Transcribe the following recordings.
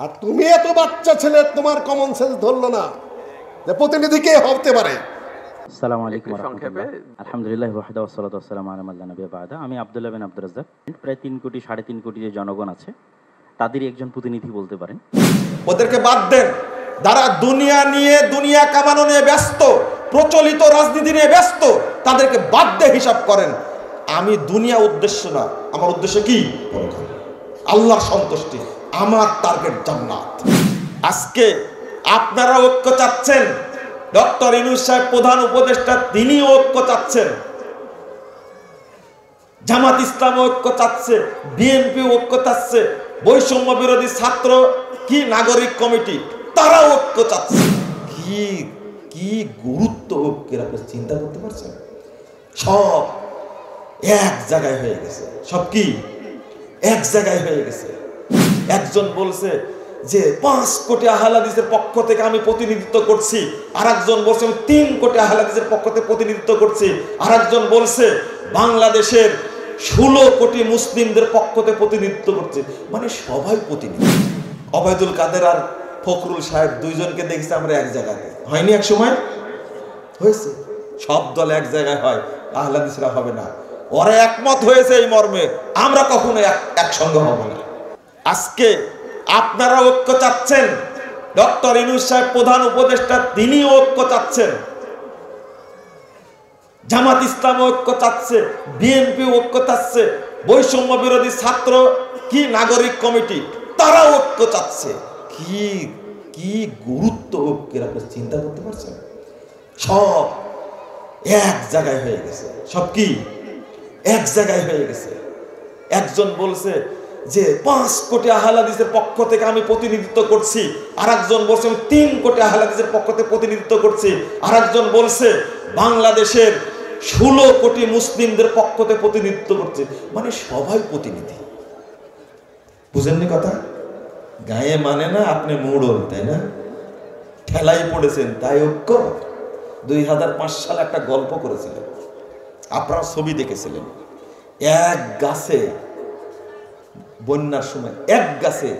আর তুমি এত বাচ্চা ছেলে, তোমার কমন সেন্স ধরলো না যে প্রতিনিধি কে হতে পারে। আসসালামু আলাইকুম ওয়া রাহমাতুল্লাহ। আলহামদুলিল্লাহ ওয়াহদা ওয়াসসালাতু ওয়াসসালামু আলা মান লা নাবিয়্যা বা'দা। আমি আব্দুল্লাহ বিন আব্দুর রাজ্জাক। প্রায় 3 কোটি 3.5 কোটি যে জনগণ আছে তাদেরই একজন প্রতিনিধি বলতে পারেন। ওদেরকে বাদ দেন, যারা দুনিয়া নিয়ে, দুনিয়া কামানো নিয়ে ব্যস্ত, প্রচলিত রাজনীতি নিয়ে ব্যস্ত, তাদেরকে বাদ দিয়ে হিসাব করেন। আমি দুনিয়া উদ্দেশ্য না, আমার উদ্দেশ্য কি? আল্লাহর সন্তুষ্টি, আমার টার্গেট জান্নাত। আজকে আপনারা ঐক্য চাচ্ছেন, ডক্টর ইউনূস সাহেব প্রধান উপদেষ্টা তিনি ঐক্য চাচ্ছেন, জামাত ইসলাম ঐক্য চাচ্ছে, বিএনপি ঐক্য চাচ্ছে, বৈষম্য বিরোধী ছাত্র কি নাগরিক কমিটি তারা ঐক্য চাচ্ছে। কি কি গুরুত্ব ঐক্যের আপনি চিন্তা করতে পারছেন? সব এক জায়গায় হয়ে গেছে, সব কি এক জায়গায় হয়ে গেছে। একজন বলছে যে 5 কোটি আহলে হাদিসের পক্ষ থেকে আমি প্রতিনিধিত্ব করছি, আর একজন বলছে আমি 3 কোটি আহলে হাদিসের পক্ষ থেকে প্রতিনিধিত্ব করছি, আর একজন বলছে বাংলাদেশের 16 কোটি মুসলিমদের পক্ষ থেকে প্রতিনিধিত্ব করছে। মানে সবাই প্রতিনিধি। ওবায়দুল কাদের আর ফখরুল সাহেব দুইজনকে দেখছি আমরা এক জায়গাতে, হয়নি? এক সময় হয়েছে, সব দল এক জায়গায় হয়, আহলে হাদিসরা হবে না। ওরা একমত হয়েছে এই মর্মে, আমরা কখনো একসঙ্গে হব না। আজকে আপনারা ঐক্য চাচ্ছেন, ডক্টর ইউনূস সাহেব প্রধান উপদেষ্টা তিনি ঐক্য চাচ্ছেন, জামাত ইসলাম ঐক্য চাচ্ছে, বিএনপি ঐক্য চাচ্ছে, বৈষম্য বিরোধী ছাত্র কি নাগরিক কমিটি তারা ঐক্য চাচ্ছে। কি কি গুরুত্ব ঐক্যের আপনি চিন্তা করতে পারছেন? সব এক জায়গায় হয়ে গেছে, সব কি এক জায়গায় হয়ে গেছে। একজন বলছে যে 5 কোটি আহলে হাদিসের পক্ষ থেকে আমি প্রতিনিধিত্ব করছি, আর একজন বলছে আমি 3 কোটি আহলে হাদিসের পক্ষ থেকে প্রতিনিধিত্ব করছি, আর একজন বলছে বাংলাদেশের 16 কোটি মুসলিমদের পক্ষ থেকে প্রতিনিধিত্ব করছে। মানে সবাই প্রতিনিধি। বুঝেননি কথা? গায়ে মানে না, আপনি মোড়ল, তাই না? ঠেলাই পড়েছেন তাই ঐক্য। 2005 সালে একটা গল্প করেছিলেন, আপনারা ছবি দেখেছিলেন। এক গাছে, বন্যার সময় এক গাছে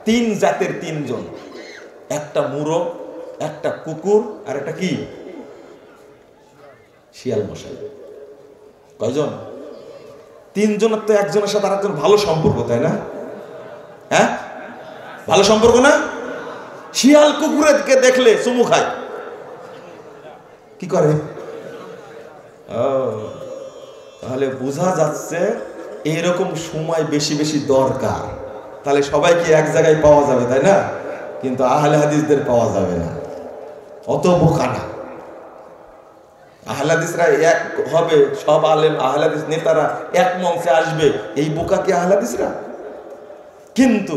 3 জাতের 3 জন, একটা মুরগ, একটা কুকুর, আর একটা কি শিয়াল মশাই। কয়জন? 3 জনের তো একজনের সাথে আরেকজন ভালো সম্পর্ক, তাই না? হ্যাঁ, ভালো সম্পর্ক না? শিয়াল কুকুরকে দেখলে চুমু খায়, কি করে? তাহলে বোঝা যাচ্ছে এরকম সময় বেশি বেশি দরকার। তাহলে সবাইকে এক জায়গায় পাওয়া যাবে, তাই না? কিন্তু আহলে হাদিসদের পাওয়া যাবে না, অত বোকা না। আহলে হাদিসরা এক হবে, সব আলেম আহলে হাদিস নেতারা এক মঞ্চে আসবে, এই বোকা কি আহলে হাদিসরা? কিন্তু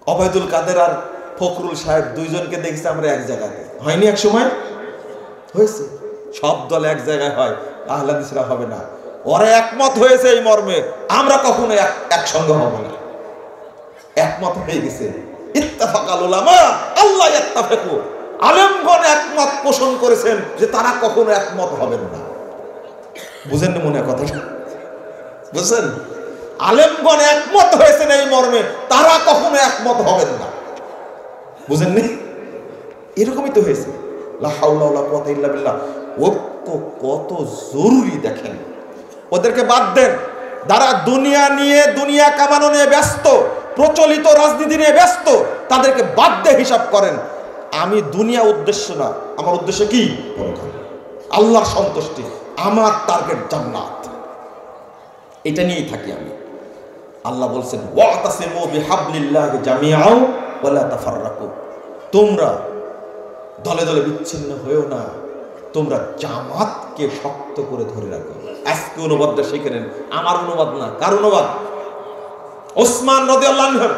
ওবায়দুল কাদের আর ফখরুল সাহেব দুইজনকে দেখছি আমরা এক জায়গাতে, হয়নি? এক সময় হয়েছে, সব দল এক জায়গায় হয়, আহলে হাদিসরা হবে না। ওরা একমত হয়েছে এই মর্মে, আমরা কখনো একসঙ্গে হব না। একমত হয়ে গেছে। ইত্তাফাকাল উলামা আল্লাহ ইয়াত্তাফিকু, আলেমগণ একমত পোষণ করেছেন যে তারা কখনো একমত হবেন না। বুঝেন না মনে কথা? বুঝছেন? আলেমগণ একমত হয়েছেন এই মর্মে, তারা কখনো একমত হবেন না। বুঝেননি? এরকমই তো হয়েছে। লা হাওলা ওয়ালা কুওয়াতা ইল্লা বিল্লাহ। ঐক্য কত জরুরি দেখেন। ওদেরকে বাদ দেন, যারা দুনিয়া নিয়ে, দুনিয়া কামানো নিয়ে ব্যস্ত, প্রচলিত রাজনীতি নিয়ে ব্যস্ত, তাদেরকে বাদ দিয়ে হিসাব করেন। আমি দুনিয়া উদ্দেশ্য না, আমার উদ্দেশ্য কি? আল্লাহর সন্তুষ্টি, আমার টার্গেট জান্নাত। এটা নিয়েই থাকি আমি। আল্লাহ বলছেন ওয়াতাসিমু বিহাবলিল্লাহি জামিআন ওয়া লা তাফাররাকু, তোমরা দলে দলে বিচ্ছিন্ন হয়েও না, তোমরা জামাতকে শক্ত করে ধরে রাখো। আজকে অনুবাদটা শিখে নেন, আমার অনুবাদ না, কার অনুবাদ? ওসমান রাদিয়াল্লাহু আনহু,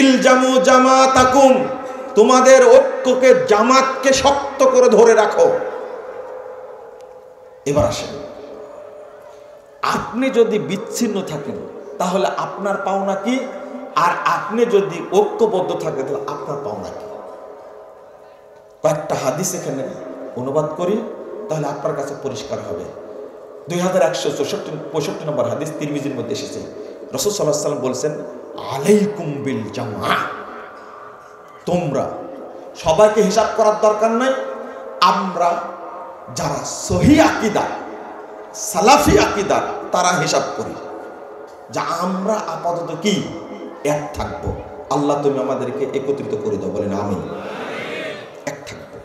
ইলজামু জামাতাকুম, তোমাদের ঐক্যকে, জামাতকে শক্ত করে ধরে রাখো। এবার আসেন, আপনি যদি বিচ্ছিন্ন থাকেন তাহলে আপনার পাওনা কি? আর আপনি যদি ঐক্যবদ্ধ থাকেন তাহলে আপনার পাওনা কি? কয়েকটা হাদিস এখানে অনুবাদ করি, তাহলে আপনার কাছে পরিষ্কার হবে। 2165 নম্বর হাদিস তিরমিজির মধ্যে এসেছে। রাসূল সাল্লাল্লাহু আলাইহি ওয়াসাল্লাম বলছেন, আলাইকুম বিল জামাআহ, তোমরা সবাইকে হিসাব করার দরকার নাই। আমরা যারা সহি আকীদা, সালাফি আকীদা, তারা হিসাব করি যা আমরা আপাতত কি এক থাকবো। আল্লাহ তুমি আমাদেরকে একত্রিত করে দাও, বলেন আমিন। এক থাকবো,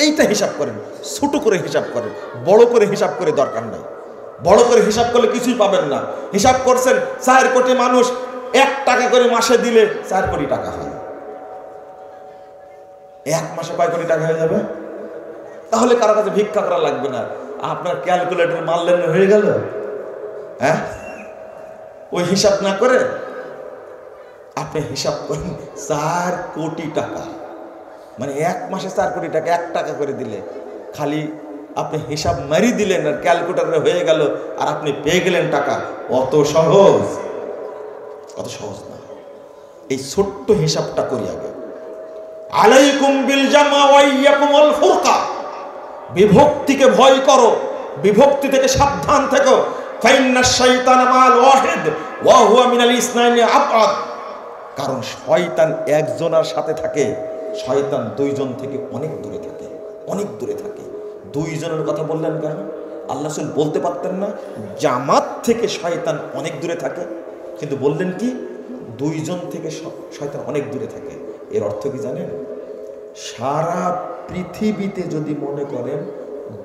এইটা হিসাব করেন, ছোট করে হিসাব করেন, বড় করে হিসাব করে দরকার নাই। বড় করে হিসাব করলে কিছুই পাবেন না। হিসাব করছেন 4 কোটি মানুষ 1 টাকা করে মাসে দিলে 4 কোটি টাকা হয়। 1 মাসে কয় কোটি টাকা হয়ে যাবে? তাহলে কারো কাছে ভিক্ষা করা লাগবে না, আপনার ক্যালকুলেটর মারলেন হয়ে গেল। হ্যাঁ, ওই হিসাব না করে আপনি হিসাব করেন 4 কোটি টাকা, মানে 1 মাসে 4 কোটি টাকা 1 টাকা করে দিলে, খালি আপনি হিসাব মারি দিলেন আর ক্যালকুলেটরে হয়ে গেল আর আপনি পেয়ে গেলেন টাকা। অত সহজ, অত সহজ না। এই ছোট্ট হিসাবটা করি আগে। আলাইকুম বিল জামা ওয়া ইয়াকুমুল ফুরকা, বিভক্তিকে ভয় করো, বিভক্তি থেকে সাবধান থেকো। ফাইন্নাশ শাইতানা মাল ওয়াহিদ ওয়া হুয়া মিনাল ইসনাইনি আবআদ, কারণ শয়তান একজনের সাথে থাকে, শয়তান 2 জন থেকে অনেক দূরে থাকে, অনেক দূরে থাকে। 2 জনের কথা বললেন কেন? আল্লাহ রাসূল বলতে পারতেন না জামাত থেকে শয়তান অনেক দূরে থাকে? কিন্তু বললেন কি 2 জন থেকে শয়তান অনেক দূরে থাকে। এর অর্থ কি জানেন? সারা পৃথিবীতে যদি মনে করেন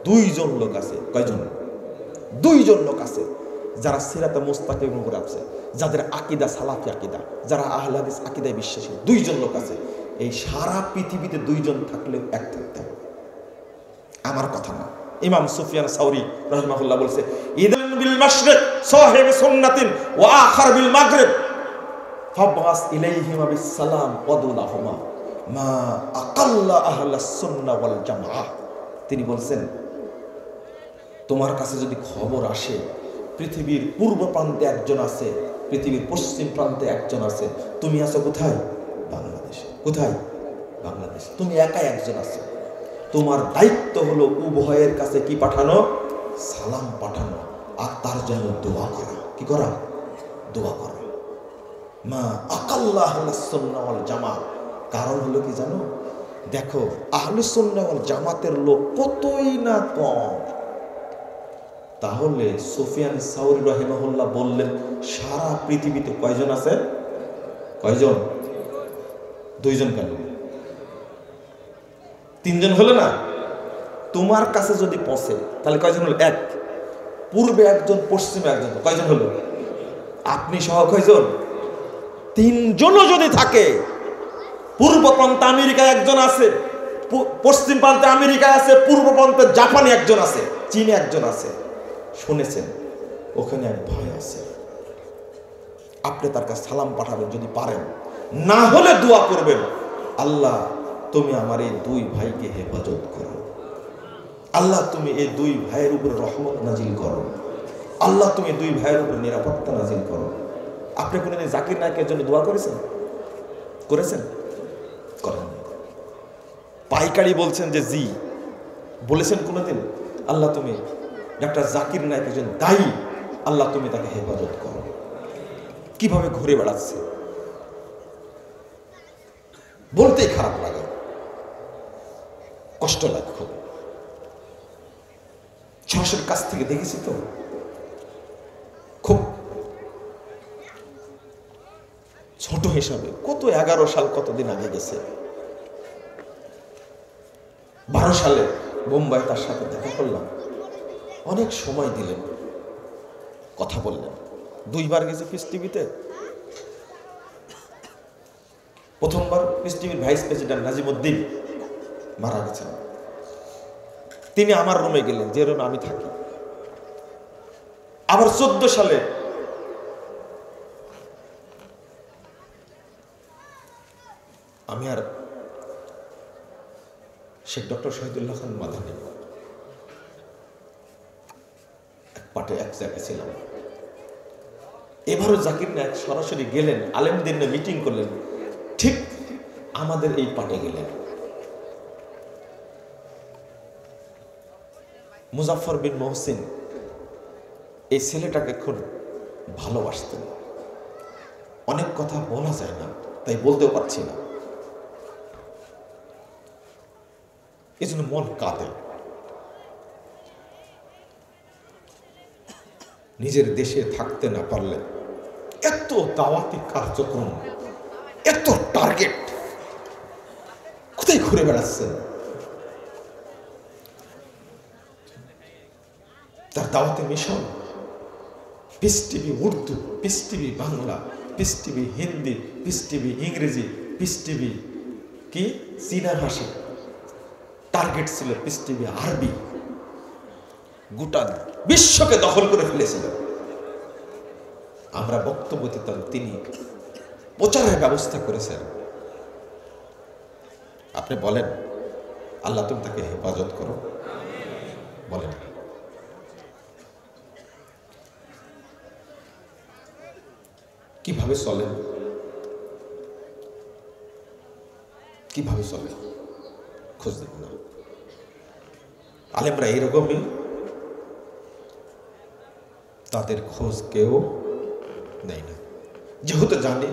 2 জন লোক আছে, কয়জন? 2 জন লোক আছে যারা সিরাতে মুস্তাকিমের উপরে আছে, যাদের আকীদা সালাফি আকীদা, যারা আহলে হাদিস আকীদায় বিশ্বাসী। 2 জন লোক আছে। এই সারা পৃথিবীতে 2 জন থাকলেও এক থাকতে হবে। আমার কথা না, ইমাম সুফিয়ান সাউরি রাহিমাহুল্লাহ বলছে, ইদান বিল মাশরিক সাহিব সুন্নাতিন ওয়া আখার বিল মাগরিব ফাবআস ইলাইহিমা বিস সালাম ওয়াদুলাহুমা মা আকাল্লা আহলাস সুন্নাহ ওয়াল জামাআহ। তিনি বলছেন, তোমার কাছে যদি খবর আসে পৃথিবীর পূর্ব প্রান্তে একজন আছে, পৃথিবীর পশ্চিম প্রান্তে একজন আছে, তুমি আছো কোথায়? বাংলাদেশে। কোথায়? বাংলাদেশ। তুমি একাই একজন আছো। তোমার দায়িত্ব হলো উভয়ের কাছে কি পাঠানো? সালাম পাঠানো, আর তার জন্য দোয়া করা। কি করা? দোয়া করা। মা আকাল্লা আহলাস সুন্নাহ ওয়াল জামাআহ। কারণ হলো কি জানো? দেখো আহলুস সুন্নাহ ওয়াল জামাতের লোক কতই না কম। তাহলে সুফিয়ান সাউরি রাহিমাহুল্লাহ বললেন, সারা পৃথিবীতে কয়জন আছে? কয়জন? 2 জন কেন? 3 জন হলো না? তোমার কাছে যদি পৌঁছে তাহলে কয়জন হলো? 1। পূর্বে একজন, পশ্চিমে একজন, কয়জন হলো? আপনি সহ কয়জন? 3 জনও যদি থাকে, পূর্ব প্রান্তে আমেরিকায় একজন আছে, পশ্চিম প্রান্তে আমেরিকায় আছে, পূর্ব প্রান্তে জাপানে একজন আছে, চীনে একজন আছে। শুনেছেন ওখানে এক ভাই আছে, আপনি তার কাছে সালাম পাঠাবেন যদি পারেন, না হলে দোয়া করবেন, আল্লাহ তুমি আমার এই 2 ভাইকে হেফাজত করো, আল্লাহ তুমি এই 2 ভাইয়ের উপরে রহমত নাজিল করো, আল্লাহ তুমি 2 ভাইয়ের উপরে নিরাপত্তা নাজিল করো। আপনি কোনোদিন জাকির নায়কের জন্য দোয়া করেছেন? করেছেন? করেন? পাইকারি বলছেন যে জি, বলেছেন কোনোদিন আল্লাহ তুমি ডাক্তার জাকির নায়ক একজন দায়ী, আল্লাহ তুমি তাকে হেফাজত করো? কিভাবে ঘুরে বেড়াচ্ছে, বলতেই খারাপ লাগে, কষ্ট লাগে খুব। সরাসরি কাছ থেকে দেখেছি তো, খুব ছোট হিসাবে কত 11 সাল কতদিন আগে গেছে, 12 সালে বোম্বাই তার সাথে দেখা করলাম, অনেক সময় দিলেন, কথা বললেন। 2 বার গেছে পিস টিভিতে। প্রথমবার পিস টিভির ভাইস প্রেসিডেন্ট নাজিমউদ্দিন মারা গেছেন, তিনি আমার রুমে গেলেন, যে রুমে আমি থাকি। আবার 14 সালে আমি আর শেখ ডক্টর শহীদুল্লাহ খান মাদানী এক পাটে এক জায়গায় ছিলাম। এবারও জাকির নায়ক সরাসরি গেলেন, আলেমদের নিয়ে মিটিং করলেন, ঠিক আমাদের এই পাটে গেলেন। মুজাফফর বিন মহসিন এই ছেলেটাকে খুব ভালোবাসতেন, অনেক কথা বলা যায় না, তাই বলতেও পারছি না। এই জন্য মন কাঁদে। নিজের দেশে থাকতে না পারলে এত দাওয়াতি কার্যক্রম, এত টার্গেট, কোথায় ঘুরে বেড়াচ্ছেন? তার দাওয়াতে mission piece TV Urdu, piece TV Bangla, piece TV Hindi, piece TV ইংরেজি, পিস টিভি কি চীনা ভাষা, টার্গেট ছিল পিস টিভি আরবি। গোটা বিশ্বকে দখল করে ফেলেছিল। আমরা বক্তব্য দিতাম, তিনি প্রচারের ব্যবস্থা করেছেন। আপনি বলেন, আল্লাহ তুমি তাকে হেফাজত করো, বলেন। কিভাবে চলেন, কিভাবে চলে খোঁজ দেব না। আলেমরা এইরকমই, তাদের খোঁজ কেউ নেয় না। যেহেতু জানে,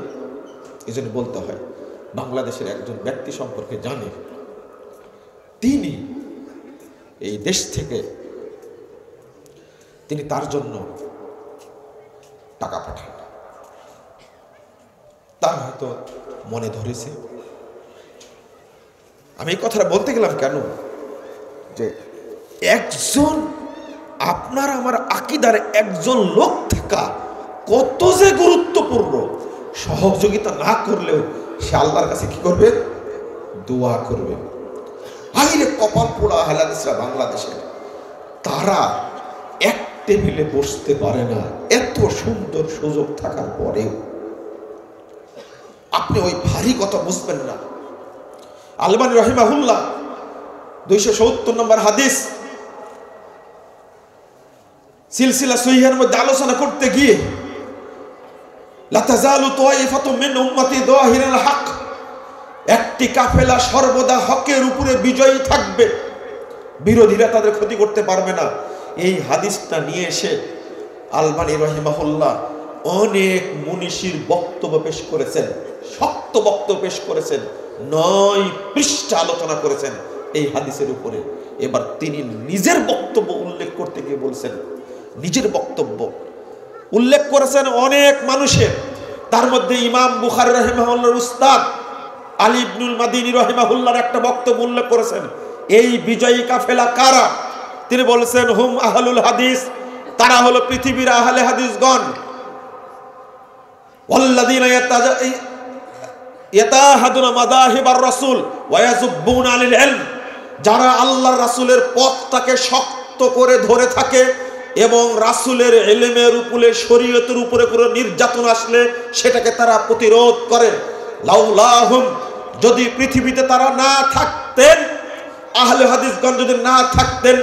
এই জন্য বলতে হয়, বাংলাদেশের একজন ব্যক্তি সম্পর্কে জানে, তিনি এই দেশ থেকে তিনি তার জন্য টাকা পাঠান। তার হয়তো মনে ধরেছে। আমি এই কথাটা বলতে গেলাম কেন, যে একজন আপনার আমার আকীদার একজন লোক থাকা কত যে গুরুত্বপূর্ণ। সহযোগিতা না করলেও সে আল্লাহর কাছে কি করবে? দোয়া করবে। আইরে কপাল পোড়া আহলে হাদিসরা বাংলাদেশে, তারা এক টেবিলে বসতে পারে না, এত সুন্দর সুযোগ থাকার পরেও। আপনি ওই ভারী কথা বুঝবেন না। আলবানী রহিমাহুল্লাহ 270 নম্বর হাদিস সিলসিলা সহিহের মধ্যে আলোচনা করতে গিয়ে, লা তাযালু তায়ফাতুম মিন উম্মতি যাহিরাল হক, একটি কাফেলা সর্বদা হকের উপরে বিজয়ী থাকবে, বিরোধীরা তাদের ক্ষতি করতে পারবে না। এই হাদিসটা নিয়ে এসে আলবানী রহিমাহুল্লাহ অনেক মুনিশির বক্তব্য পেশ করেছেন, শক্ত বক্তব্য পেশ করেছেন, 9 পৃষ্ঠা আলোচনা করেছেন এই হাদিসের উপরে। এবার তিনি নিজের বক্তব্য উল্লেখ করতে গিয়ে বলছেন, নিজের বক্তব্য উল্লেখ করেছেন অনেক মানুষের, তার মধ্যে ইমাম বুখারী রাহিমাহুল্লাহর উস্তাদ আলী ইবনুল মাদিনী রাহিমাহুল্লাহর একটা বক্তব্য উল্লেখ করেছেন। এই বিজয়ী কাফেলা কারা? তিনি বলেছেন, হুম আহলুল হাদিস, তারা হলো পৃথিবীর আহলে হাদিসগণ। ওয়াল্লাযীনা ইয়াতাহাদুনা মাযাহিবার রাসূল ওয়া ইয়াযুব্বুনা আনিল ইলম, যারা আল্লাহর রাসূলের পথটাকে শক্ত করে ধরে থাকে এবং রাসূলের ইলমের উপরে, শরীয়তের উপরে কোনো নির্যাতন আসলে সেটাকে তারা প্রতিরোধ করে। লাউলাহুম, যদি পৃথিবীতে তারা না থাকতেন, আহলে হাদিসগণ যদি না থাকতেন,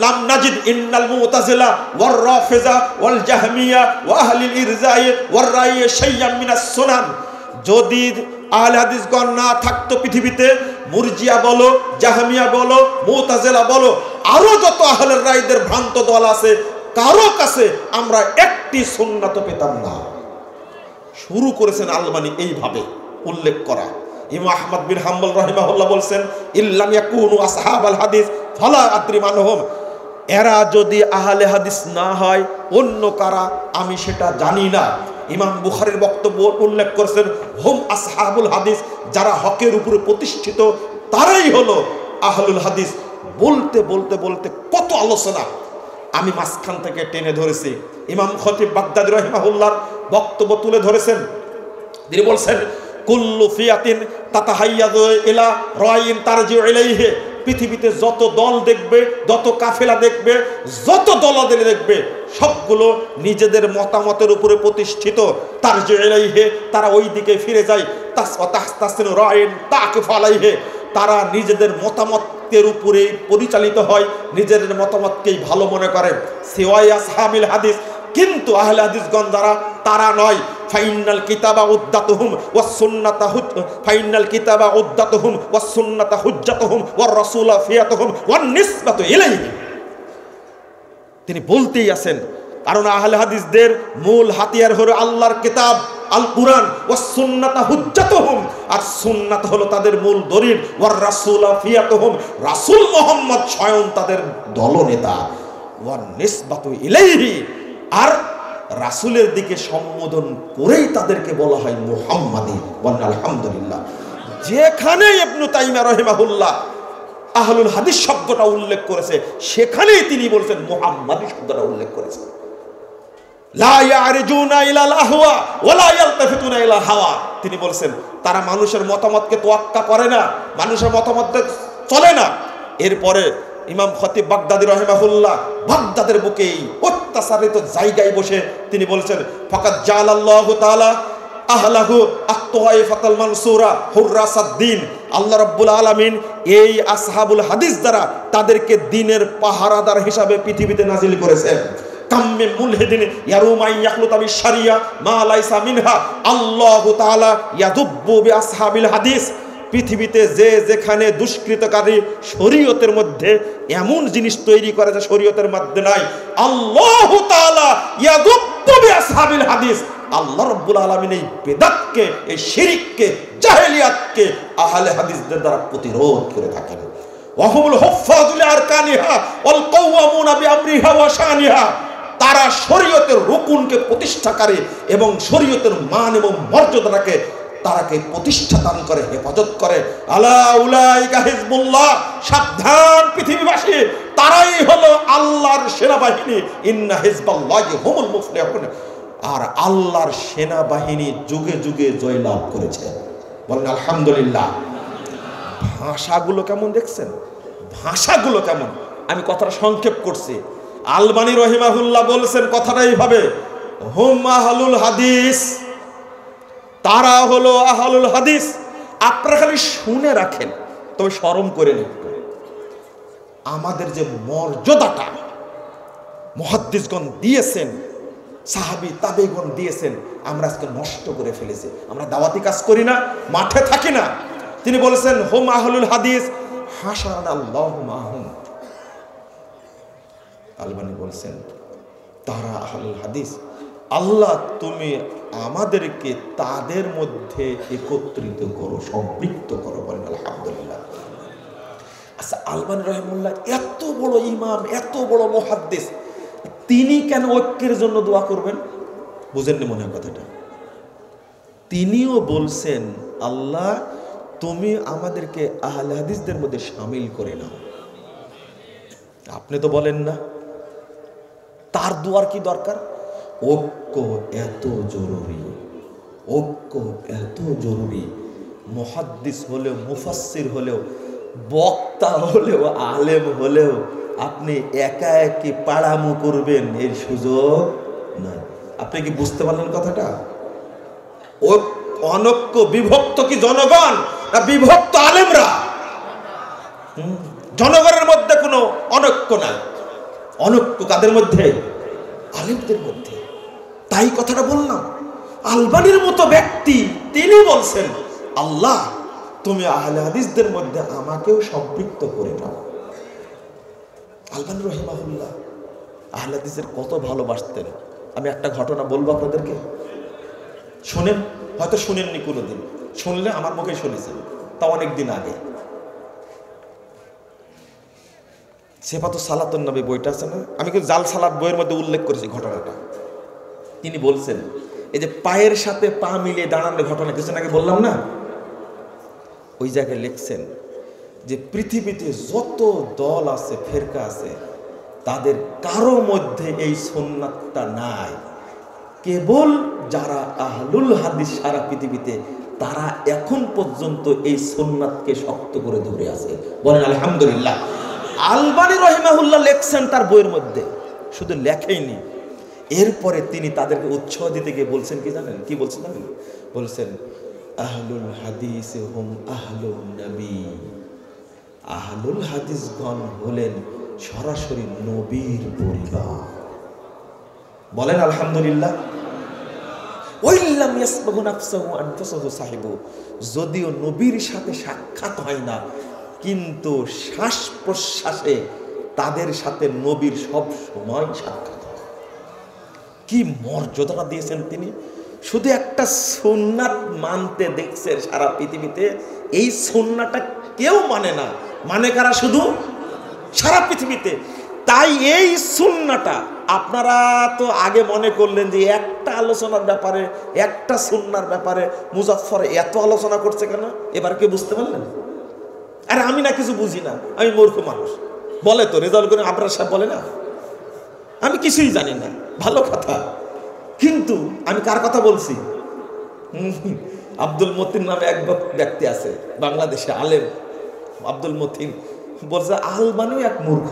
লাম নাজিদ ইন্নাল মুতাজিলা ওয়ার রাফিজা ওয়াল জাহমিয়া ওয়া আহলিল ইরজাই ওয়ার রাই শাইয়াম মিনাস সুনান, যদি আহলে হাদিসগণ না থাকতো পৃথিবীতে, মুরজিয়া বলো, জাহমিয়া বলো, মুতাজিলা বলো, আরো যত আহলের রায়দের ভ্রান্ত দল আছে, কারো কাছে আমরা একটি সুন্নাত পেতাম না। শুরু করেছেন আলবানী এইভাবে উল্লেখ করা। ইমাম আহমদ বিন হাম্বল রাহিমাহুল্লাহ বলছেন, ইল্লাম ইয়াকুনু আসহাবাল হাদিস ফালা আদরি মানহুম, এরা যদি আহলে হাদিস না হয় অন্য কারা আমি সেটা জানি না। ইমাম বুখারীর বক্তব্য উল্লেখ করেছেন, হুম আসহাবুল হাদিস, যারা হকের উপরে প্রতিষ্ঠিত তারাই হলো আহলুল হাদিস। বলতে বলতে বলতে কত আলোচনা আমি মাঝখান থেকে টেনে ধরেছি। ইমাম খতিব বাগদাদী রাহিমাহুল্লাহর বক্তব্য তুলে ধরেছেন। তিনি বলছেন, কুল্লু ফিয়াতিন তাতাহাইয়াযু ইলা রাইন তারজিউ ইলাইহি, পৃথিবীতে যত দল দেখবে, যত কাফেলা দেখবে, যত দলাদলি দেখবে, সবগুলো নিজেদের মতামতের উপরে প্রতিষ্ঠিত। তারজিউ ইলাইহি, তারা ওই দিকে ফিরে যায়। তাসতাসিনু রাইন তাকিফু আলাইহি, তারা নিজেদের মতামতের উপরে পরিচালিত হয়, নিজেদের মতামতকেই ভালো মনে করে। সিওয়াই আসহাবিল হাদিস, কিন্তু আহলে হাদিসগণ যারা, তারা নয়। ফাইনাল কিতাবা উদ্দাতুহুম ওয়াস সুন্নাতা ফাইনাল কিতাবা উদ্দাতুহুম ওয়াস সুন্নাতা হুজ্জাতুহুম ওয়ার রাসূলা ফিয়াতুহুম ওয়ান নিসবাতু ইলাইহি। তিনি বলতেই আছেন, কারণ আহলে হাদিসদের মূল হাতিয়ার হলো আল্লাহর কিতাব আল কুরআন ওয়াস সুন্নাতা হুজ্জাতুহুম, আর সুন্নাত হলো তাদের মূল দলিল, ওয়ার রাসূলা ফিয়াতুহুম, রাসূল মুহাম্মদ স্বয়ং তাদের দলনেতা, ওয়ান নিসবাতু ইলাইহি, আর রাসূলের দিকে সম্বোধন করেই তাদেরকে বলা হয় মুহাম্মাদি। বলেন আলহামদুলিল্লাহ। যেখানে ইবনে তাইমিয়া রাহিমাহুল্লাহ আহলুল হাদিস শব্দটা উল্লেখ করেছে, সেখানেই তিনি বলছেন মুহাম্মাদি শব্দটা উল্লেখ করেছেন। লা ইয়ারজুনা ইলাল আহওয়া ওয়ালা ইয়ালতাফিতুনা ইলাল হাওয়া, তিনি বলছেন তারা মানুষের মতামতকে তোয়াক্কা করে না, মানুষের মতামতে চলে না। এরপরে ইমাম খতিব বাগদাদি রাহিমাহুল্লাহ বাগদাদের বুকে অত্যাচারিত জায়গায় বসে তিনি বলছেন ফাকাদ জালাল্লাহু তাআলা আহলাহু আত-তাওয়াইফাতাল মানসুরা হুররাসাদ-দ্বীন, আল্লাহ রাব্বুল আলামিন এই আসহাবুল হাদিস দ্বারা তাদেরকে দ্বীনের পাহারাদার হিসাবে পৃথিবীতে নাজিল করেছেন। কাম্মে মুলহিদিন ইয়ারুমা ইয়াখলুতা বিশ-শারিয়া মা লাইসা মিনহা, আল্লাহু তাআলা ইয়াদুব্বু বিআসহাবিল হাদিস, পৃথিবীতে যে যেখানে দুষ্কৃতকারী শরীয়তের মধ্যে এমন জিনিস তৈরি করে যা শরীয়তের মধ্যে নাই, আল্লাহু তাআলা ইয়াদুব্বু বিআসহাবিল হাদিস, আল্লাহ রাব্বুল আলামিন এই বিদআতকে, এই শিরককে, জাহেলিয়াতকে আহলে হাদিসদের দ্বারা প্রতিরোধ করে থাকেন। ওয়াহুমুল হুফাযুল আরকানিহা ওয়াল কাওয়ামুনা বিআমরিহা ওয়া শানিহা, তারা শরীয়তের রুকুনকে প্রতিষ্ঠাকারী এবং শরীয়তের মান এবং মর্যাদাকে তারাকে প্রতিষ্ঠা দান করে, হেফাজত করে। আলা উলাইকা হিজবুল্লাহ, সাবধান পৃথিবীবাসী, তারাই হলো আল্লাহর সেনাবাহিনী। ইন্না হিজবাল্লাহি হুমুল মুফলিহুন, আর আল্লাহর সেনাবাহিনী যুগে যুগে জয়লাভ করেছে। বলেন আলহামদুলিল্লাহ। ভাষাগুলো কেমন দেখছেন? ভাষাগুলো কেমন? আমি কথাটা সংক্ষেপ করছি। আলবানী রহিমাহুল্লাহ বলছেন কথাটা এইভাবে, হুম আহলুল হাদিস, তারা হলো আহলুল হাদিস। আপনারা খালি শুনে রাখেন, তবে শরম করে নিন। আমাদের যে মর্যাদাটা মুহাদ্দিসগণ দিয়েছেন, সাহাবী তাবেঈগণ দিয়েছেন, আমরা আজকে নষ্ট করে ফেলেছি। আমরা দাওয়াতি কাজ করি না, মাঠে থাকি না। তিনি বলেছেন হুম আহলুল হাদিস হাশারাল্লাহু মাহুম, আলবানী বলছেন তারা আহলুল হাদিস, আল্লাহ তুমি আমাদেরকে তাদের মধ্যে একত্রিত করো, সম্পৃক্ত করো। বলেন আলহামদুলিল্লাহ। আচ্ছা, আলবানী রাহিমাহুল্লাহ এত বড় ইমাম, এত বড় মুহাদ্দিস, তিনি কেন ঐক্যের জন্য দোয়া করবেন? বুঝেননি মনে হয় কথাটা? তিনিও বলছেন আল্লাহ তুমি আমাদেরকে আহলে হাদিসদের মধ্যে শামিল করে নাও। আপনি তো বলেন না। তার দোয়ার কি দরকার? ঐক্য এত জরুরি, ঐক্য এত জরুরি। মুহাদ্দিস হলেও, মুফাসসির হলেও, বক্তা হলেও, আলেম হলেও আপনি একা একই পাড়ামো করবেন এর সুযোগ নাই। আপনি কি বুঝতে পারলেন কথাটা? ও অনৈক্য, বিভক্ত কি জনগণ না বিভক্ত আলেমরা? জনগণের মধ্যে কোনো অনৈক্য নাই, অনৈক্য কাদের মধ্যে? আলেমদের মধ্যে। তাই কথাটা বললাম। আলবানীর মতো ব্যক্তি তিনি বলছেন আল্লাহ তুমি আহলে হাদিসদের মধ্যে আমাকেও সম্পৃক্ত করে নাও। আলবানী রাহিমাহুল্লাহ আহলে হাদিসের কত ভালোবাসতেন। আমি একটা ঘটনা বলবো আপনাদেরকে, শুনেন। হয়তো শুনেননি কোনোদিন, শুনলে আমার মুখে শুনেছেন, তা অনেক দিন আগে। সিফাতুস সালাতুন নবী বইটা আছে না, আমি কিন্তু জাল সালাত বইয়ের মধ্যে উল্লেখ করেছি ঘটনাটা। তিনি বলছেন এই যে পায়ের সাথে পা মিলিয়ে দাঁড়ানোর ঘটনা কিছু আগে বললাম না, ওই জায়গায় লিখছেন যে পৃথিবীতে যত দল আছে, ফেরকা আছে, তাদের কারো মধ্যে এই সুন্নাতটা নাই। কেবল যারা আহলুল হাদিস সারা পৃথিবীতে, তারা এখন পর্যন্ত এই সুন্নাতকে শক্ত করে ধরে আছে। বলেন আলহামদুলিল্লাহ। আলবানী রাহিমাহুল্লাহ লেখছেন তার বইয়ের মধ্যে, শুধু লেখেইনি, এরপরে তিনি তাদেরকে উৎসাহ দিতে গিয়ে বলছেন কি জানেন? কি বলছেন জানেন? বলছেন আহলুল হাদিস হুম আহলুন নবী, আহলুল হাদিসগণ হলেন সরাসরি নবীর পরিবার। বলেন আলহামদুলিল্লাহ। ওয়াইল্লাম ইয়াসবাহু নাফসাহু আনফুসাহু সাহিবু, যদিও নবীর সাথে সাক্ষাৎ হয় না, কিন্তু শ্বাস প্রশ্বাসে তাদের সাথে নবীর সব সময় সাক্ষাৎ হয়। কি মর্যাদা দিয়েছেন তিনি! শুধু একটা সুন্নাত মানতে দেখছে সারা পৃথিবীতে, এই সুন্নাটা কেউ মানে না। মানে কারা? শুধু সারা পৃথিবীতে। তাই এই সুন্নাটা আপনারা তো আগে মনে করলেন যে একটা আলোচনার ব্যাপারে, একটা সুন্নার ব্যাপারে মুজাফফর এত আলোচনা করছে কেন? এবার কে বুঝতে পারলেন? আরে আমি না কিছু বুঝি না, আমি মূর্খ মানুষ। বলে তো রেজাল্ট করে আবরার সাহেব বলে না, আমি কিছুই জানি না। ভালো কথা, কিন্তু আমি কার কথা বলছি? আব্দুল মতিন নামে এক ব্যক্তি আছে বাংলাদেশে, আলেম আব্দুল মতিন, বলছে আলবানিও এক মূর্খ।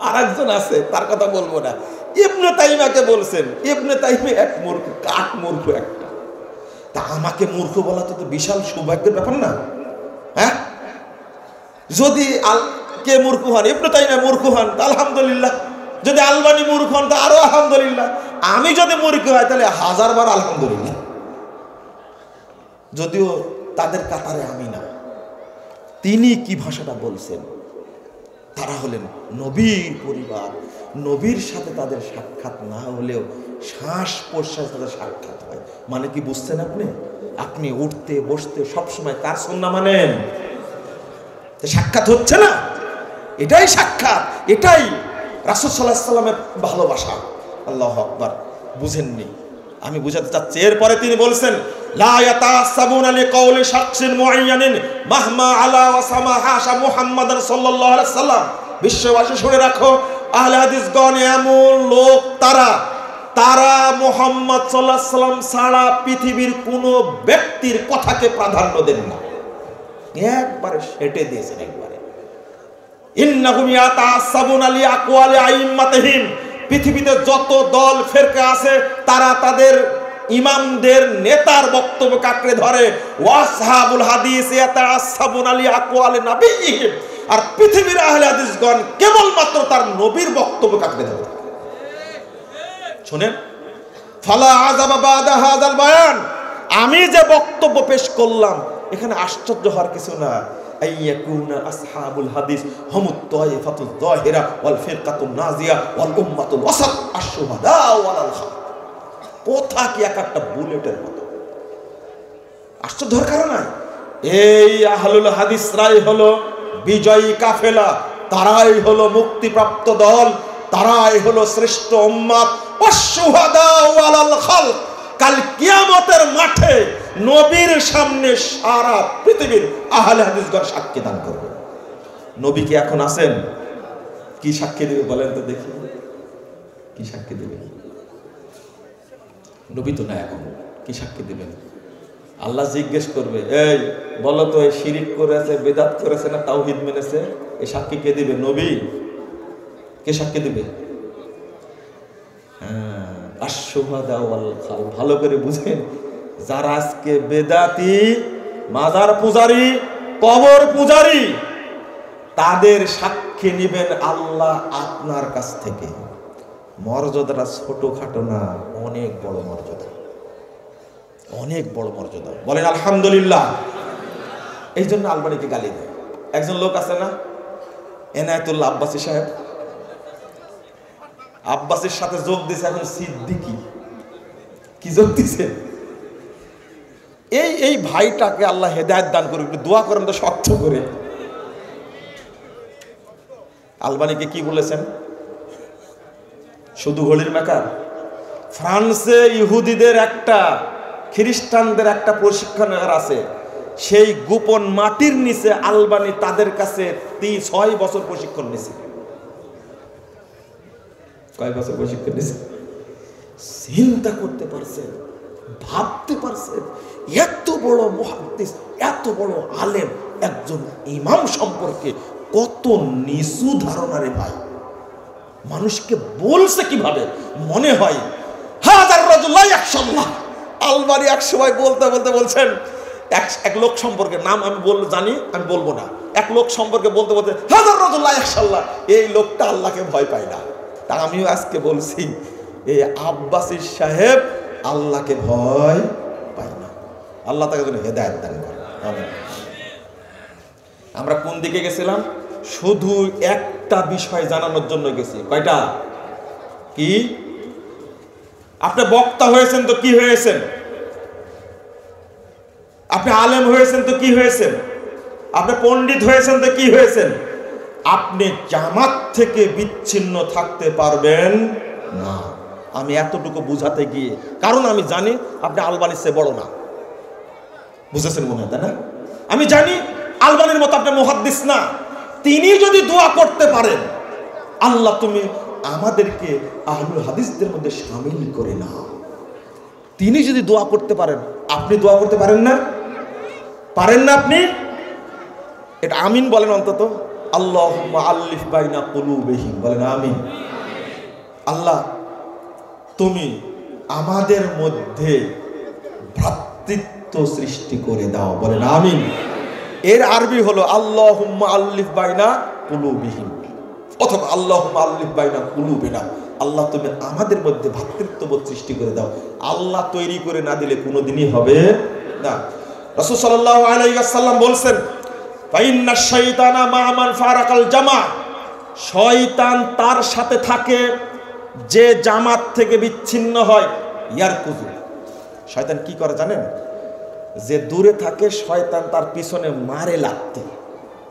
আর একজন আছে, তার কথা বলবো না, ইবনে তাইমিয়াকে বলছেন ইবনে তাইমিয়া এক মূর্খ, কাক মূর্খ একটা। তা আমাকে মূর্খ বলা তো বিশাল সৌভাগ্যের ব্যাপার না? হ্যাঁ, যদি কে মূর্খ হন, ইবনে তাইমিয়া মূর্খ হন তা আলহামদুলিল্লাহ, যদি আলবানি মূর্খ হন তা আরো আলহামদুলিল্লাহ, আমি যদি মূর্খ হয় তাহলে 1000বার আলহামদুলিল্লাহ, যদিও তাদের কাতারে আমি না। তিনি কি ভাষাটা বলছেন? তারা হলেন নবীর পরিবার, নবীর সাথে তাদের সাক্ষাৎ না হলেও শ্বাস প্রশ্বাস তাদের সাক্ষাৎ হয়। মানে কি বুঝছেন আপনি? আপনি উঠতে বসতে সবসময় কার সুন্নাহ মানেন? সাক্ষাৎ হচ্ছে না, এটাই সাক্ষাৎ, এটাই রাসূল সাল্লাল্লাহু আলাইহি সাল্লামের ভালোবাসা। আল্লাহু আকবার। বুঝেননি? আমি বুঝাতে চাচ্ছি। এরপরে তিনি বলছেন লা ইয়াতাসাবুনা লিকাউলি শাখসিন মুআয়্যানিন মাহমা আলা ওয়া সামাহা মুহাম্মাদান সাল্লাল্লাহু আলাইহি সাল্লাম। বিশ্ববাসী শুনে রাখো, আহলে হাদিসগণ এমন লোক তারা মুহাম্মদ সাল্লাল্লাহু আলাইহি সাল্লাম ছাড়া পৃথিবীর কোনো ব্যক্তির কথাকে প্রাধান্য দেন না। একবারে সেটে দিয়েছেন একবারে। ইন্নাহুম ইয়াতাসাবুনা লিআকওয়ালি আইম্মাতিহিম। পৃথিবীতে যত দল ফেরকা আছে তারা তাদের ইমামদের নেতার বক্তব্য কাকড়ে ধরে। ওয়াসহাবুল হাদিস ইয়াতাসাবুনা লিআকওয়ালি নাবিয়্যিহিম। আর পৃথিবীর আহলে হাদিসগণ কেবলমাত্র তার নবীর বক্তব্য কাকড়ে ধরে। শুনেন, ফালা আযাবা বাদা হাযাল বায়ান। আমি যে বক্তব্য পেশ করলাম এখানে আশ্চর্য হওয়ার কিছু না। আইয়াকুনা আসহাবুল হাদিস হুমুত তায়ফাতুয যাহিরা ওয়াল ফিরকাতুন নাজিয়া ওয়াল উম্মাতুল ওয়াসাত আশ-শুহাদা ওয়াল খালক। কথা কি একটা বুলেটের মতো, আশ্চর্যের কারণ নাই। এই আহলুল হাদিসরাই হলো বিজয়ী কাফেলা, তারাই হলো মুক্তিপ্রাপ্ত দল, তারাই হলো শ্রেষ্ঠ উম্মত। আশ-শুহাদা ওয়াল খালক। কাল কিয়ামতের মাঠে নবীর সামনে সারা পৃথিবীর আহলে হাদিসগণ সাক্ষী দান করবে। নবী কি এখন আছেন? কি সাক্ষী দেবে বলেন তো দেখি, কি সাক্ষী দেবে? নবী তো না, এখন কি সাক্ষী দেবেন? আল্লাহ জিজ্ঞেস করবে, এই বলো তো এই শিরিক করেছে, বেদাত করেছে না তাওহীদ মেনেছে? এই সাক্ষী কে দিবে? নবী। কে সাক্ষী দিবে? আশ-শুহাদা ওয়াল খালক। ভালো করে বুঝেন, যারা আজকে বেদাতি, মাজার পূজারি, কবর পূজারি, তাদের সাক্ষী নেবেন আল্লাহ আপনার কাছ থেকে। মর্যাদাটা ছোটখাটো না, অনেক বড় মর্যাদা, অনেক বড় মর্যাদা। বলেন আলহামদুলিল্লাহ। এই জন্য আলবানিকে গালি দেয়। একজন লোক আছে না, এনায়েতুল্লাহ আব্বাসী সাহেব, আব্বাসের সাথে যোগ দিছে এখন সিদ্দিকী। কি যোগ দিছে? এই ভাইটাকে আল্লাহ হেদায়েত দান করুক, একটু দোয়া করেন তো শক্ত করে। আলবানিকে কি বলেছেন? শুধু ঘড়ির মেকার। ফ্রান্সে ইহুদিদের একটা, খ্রিস্টানদের একটা প্রশিক্ষণাগার আছে, সেই গোপন মাটির নিচে আলবানি তাদের কাছে 6 বছর প্রশিক্ষণ নিছে। কয় বছর প্রশিক্ষণ নিছে? চিন্তা করতে পারছেন, ভাবতে পারছেন, এত বড় মুহাদ্দিস, এত বড় আলেম একজন ইমাম সম্পর্কে কত নিচু ধারণা রে ভাই। মানুষকে বলছে কিভাবে? মনে হয় হাজার রাজুল্লাহ একশাল্লাহ। আলবানি এক সময় বলতে বলতে বলছেন, এক লোক সম্পর্কে, নাম আমি জানি, আমি বলবো না, এক লোক সম্পর্কে বলতে বলতে হাজার রাজুল্লাহ একশাল্লাহ, এই লোকটা আল্লাহকে ভয় পায় না। তা আমিও আজকে বলছি, এই আব্বাসী সাহেব আল্লাহকে ভয় পায় না। আল্লাহ তাকে যেন হেদায়েত দান করে। আমরা কোন দিকে গেছিলাম? শুধু একটা বিষয় জানানোর জন্য গেছি। কয়টা? কি? আপনি বক্তা হয়েছেন তো কি হয়েছেন, আপনি আলেম হয়েছেন তো কি হয়েছেন, আপনি পণ্ডিত হয়েছেন তো কি হয়েছেন, আপনি জামাত থেকে বিচ্ছিন্ন থাকতে পারবেন না। আমি এতটুকু বুঝাতে গিয়ে, কারণ আমি জানি আপনি আলবানির চেয়ে বড় না, বুঝেছেন মনে হয়, তাই না? আমি জানি আলবানির মতো আপনি মুহাদ্দিস না। তিনি যদি দোয়া করতে পারেন, আল্লাহ তুমি আমাদেরকে আহলুল হাদিসদের মধ্যে শামিল করে নাও, তিনি যদি দোয়া করতে পারেন, আপনি দোয়া করতে পারেন না? পারেন না আপনি? এটা আমিন বলেন অন্তত। আল্লাহুম্মা আল্লিফ বাইনা কুলুবিহিম, বলেন আমিন। আল্লাহ তুমি আমাদের মধ্যে ভ্রাতৃত্ব সৃষ্টি করে দাও, বলেন আমিন। এর আরবি হলো আল্লাহুম্মা আল্লিফ বাইনা কুলুবিহিম, অথবা আল্লাহুম্মা আল্লিফ বাইনা কুলুবিনা, আল্লাহ তুমি আমাদের মধ্যে ভ্রাতৃত্ববোধ সৃষ্টি করে দাও। আল্লাহ তৈরি করে না দিলে কোনোদিনই হবে না। রাসূল সাল্লাল্লাহু আলাইহি ওয়াসাল্লাম বলছেন, ফাইন্নাশ শাইতানা মা মান ফারাকাল জামা, শয়তান তার সাথে থাকে যে জামাত থেকে বিচ্ছিন্ন হয়। ইয়ারকুজু, শয়তান কি করে জানেন? যে দূরে থাকে শয়তান তার পিছনে মারে লাথি,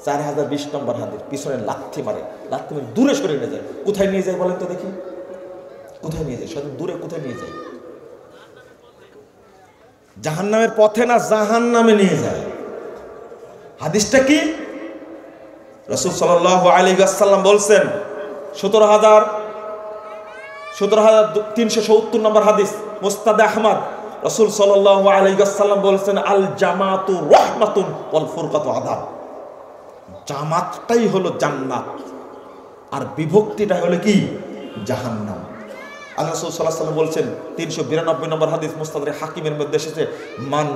4020 নম্বর হাদিস, পিছনে লাথি মারে, লাথি মারে দূরে সরে নিয়ে যায়। কোথায় নিয়ে যায় বলেন তো দেখি, কোথায় নিয়ে যায়? শয়তান দূরে কোথায় নিয়ে যায়? জাহান্নামের পথে না, জাহান্নামে নিয়ে যায়। হাদিসটা কি? রাসূল সাল্লাল্লাহু আলাইহি ওয়াসাল্লাম বলছেন, 17370 নম্বর হাদিস, মুসনাদ আহমদ। রাসূল সাল্লাল্লাহু আলাইহি ওয়াসাল্লাম বলছেন, আল জামাতু রাহমাতুন ওয়াল ফুরকাতু আযাব। জামাতটাই হলো জান্নাত, আর বিভক্তিটা হলো কি? জাহান্নাম। আল্লাহ রাসূল সাল্লাল্লাহু আলাইহি ওয়াসাল্লাম বলছেন, 392 নম্বর হাদিস, মুস্তাদরাক হাকিমের মধ্যে এসেছে, মান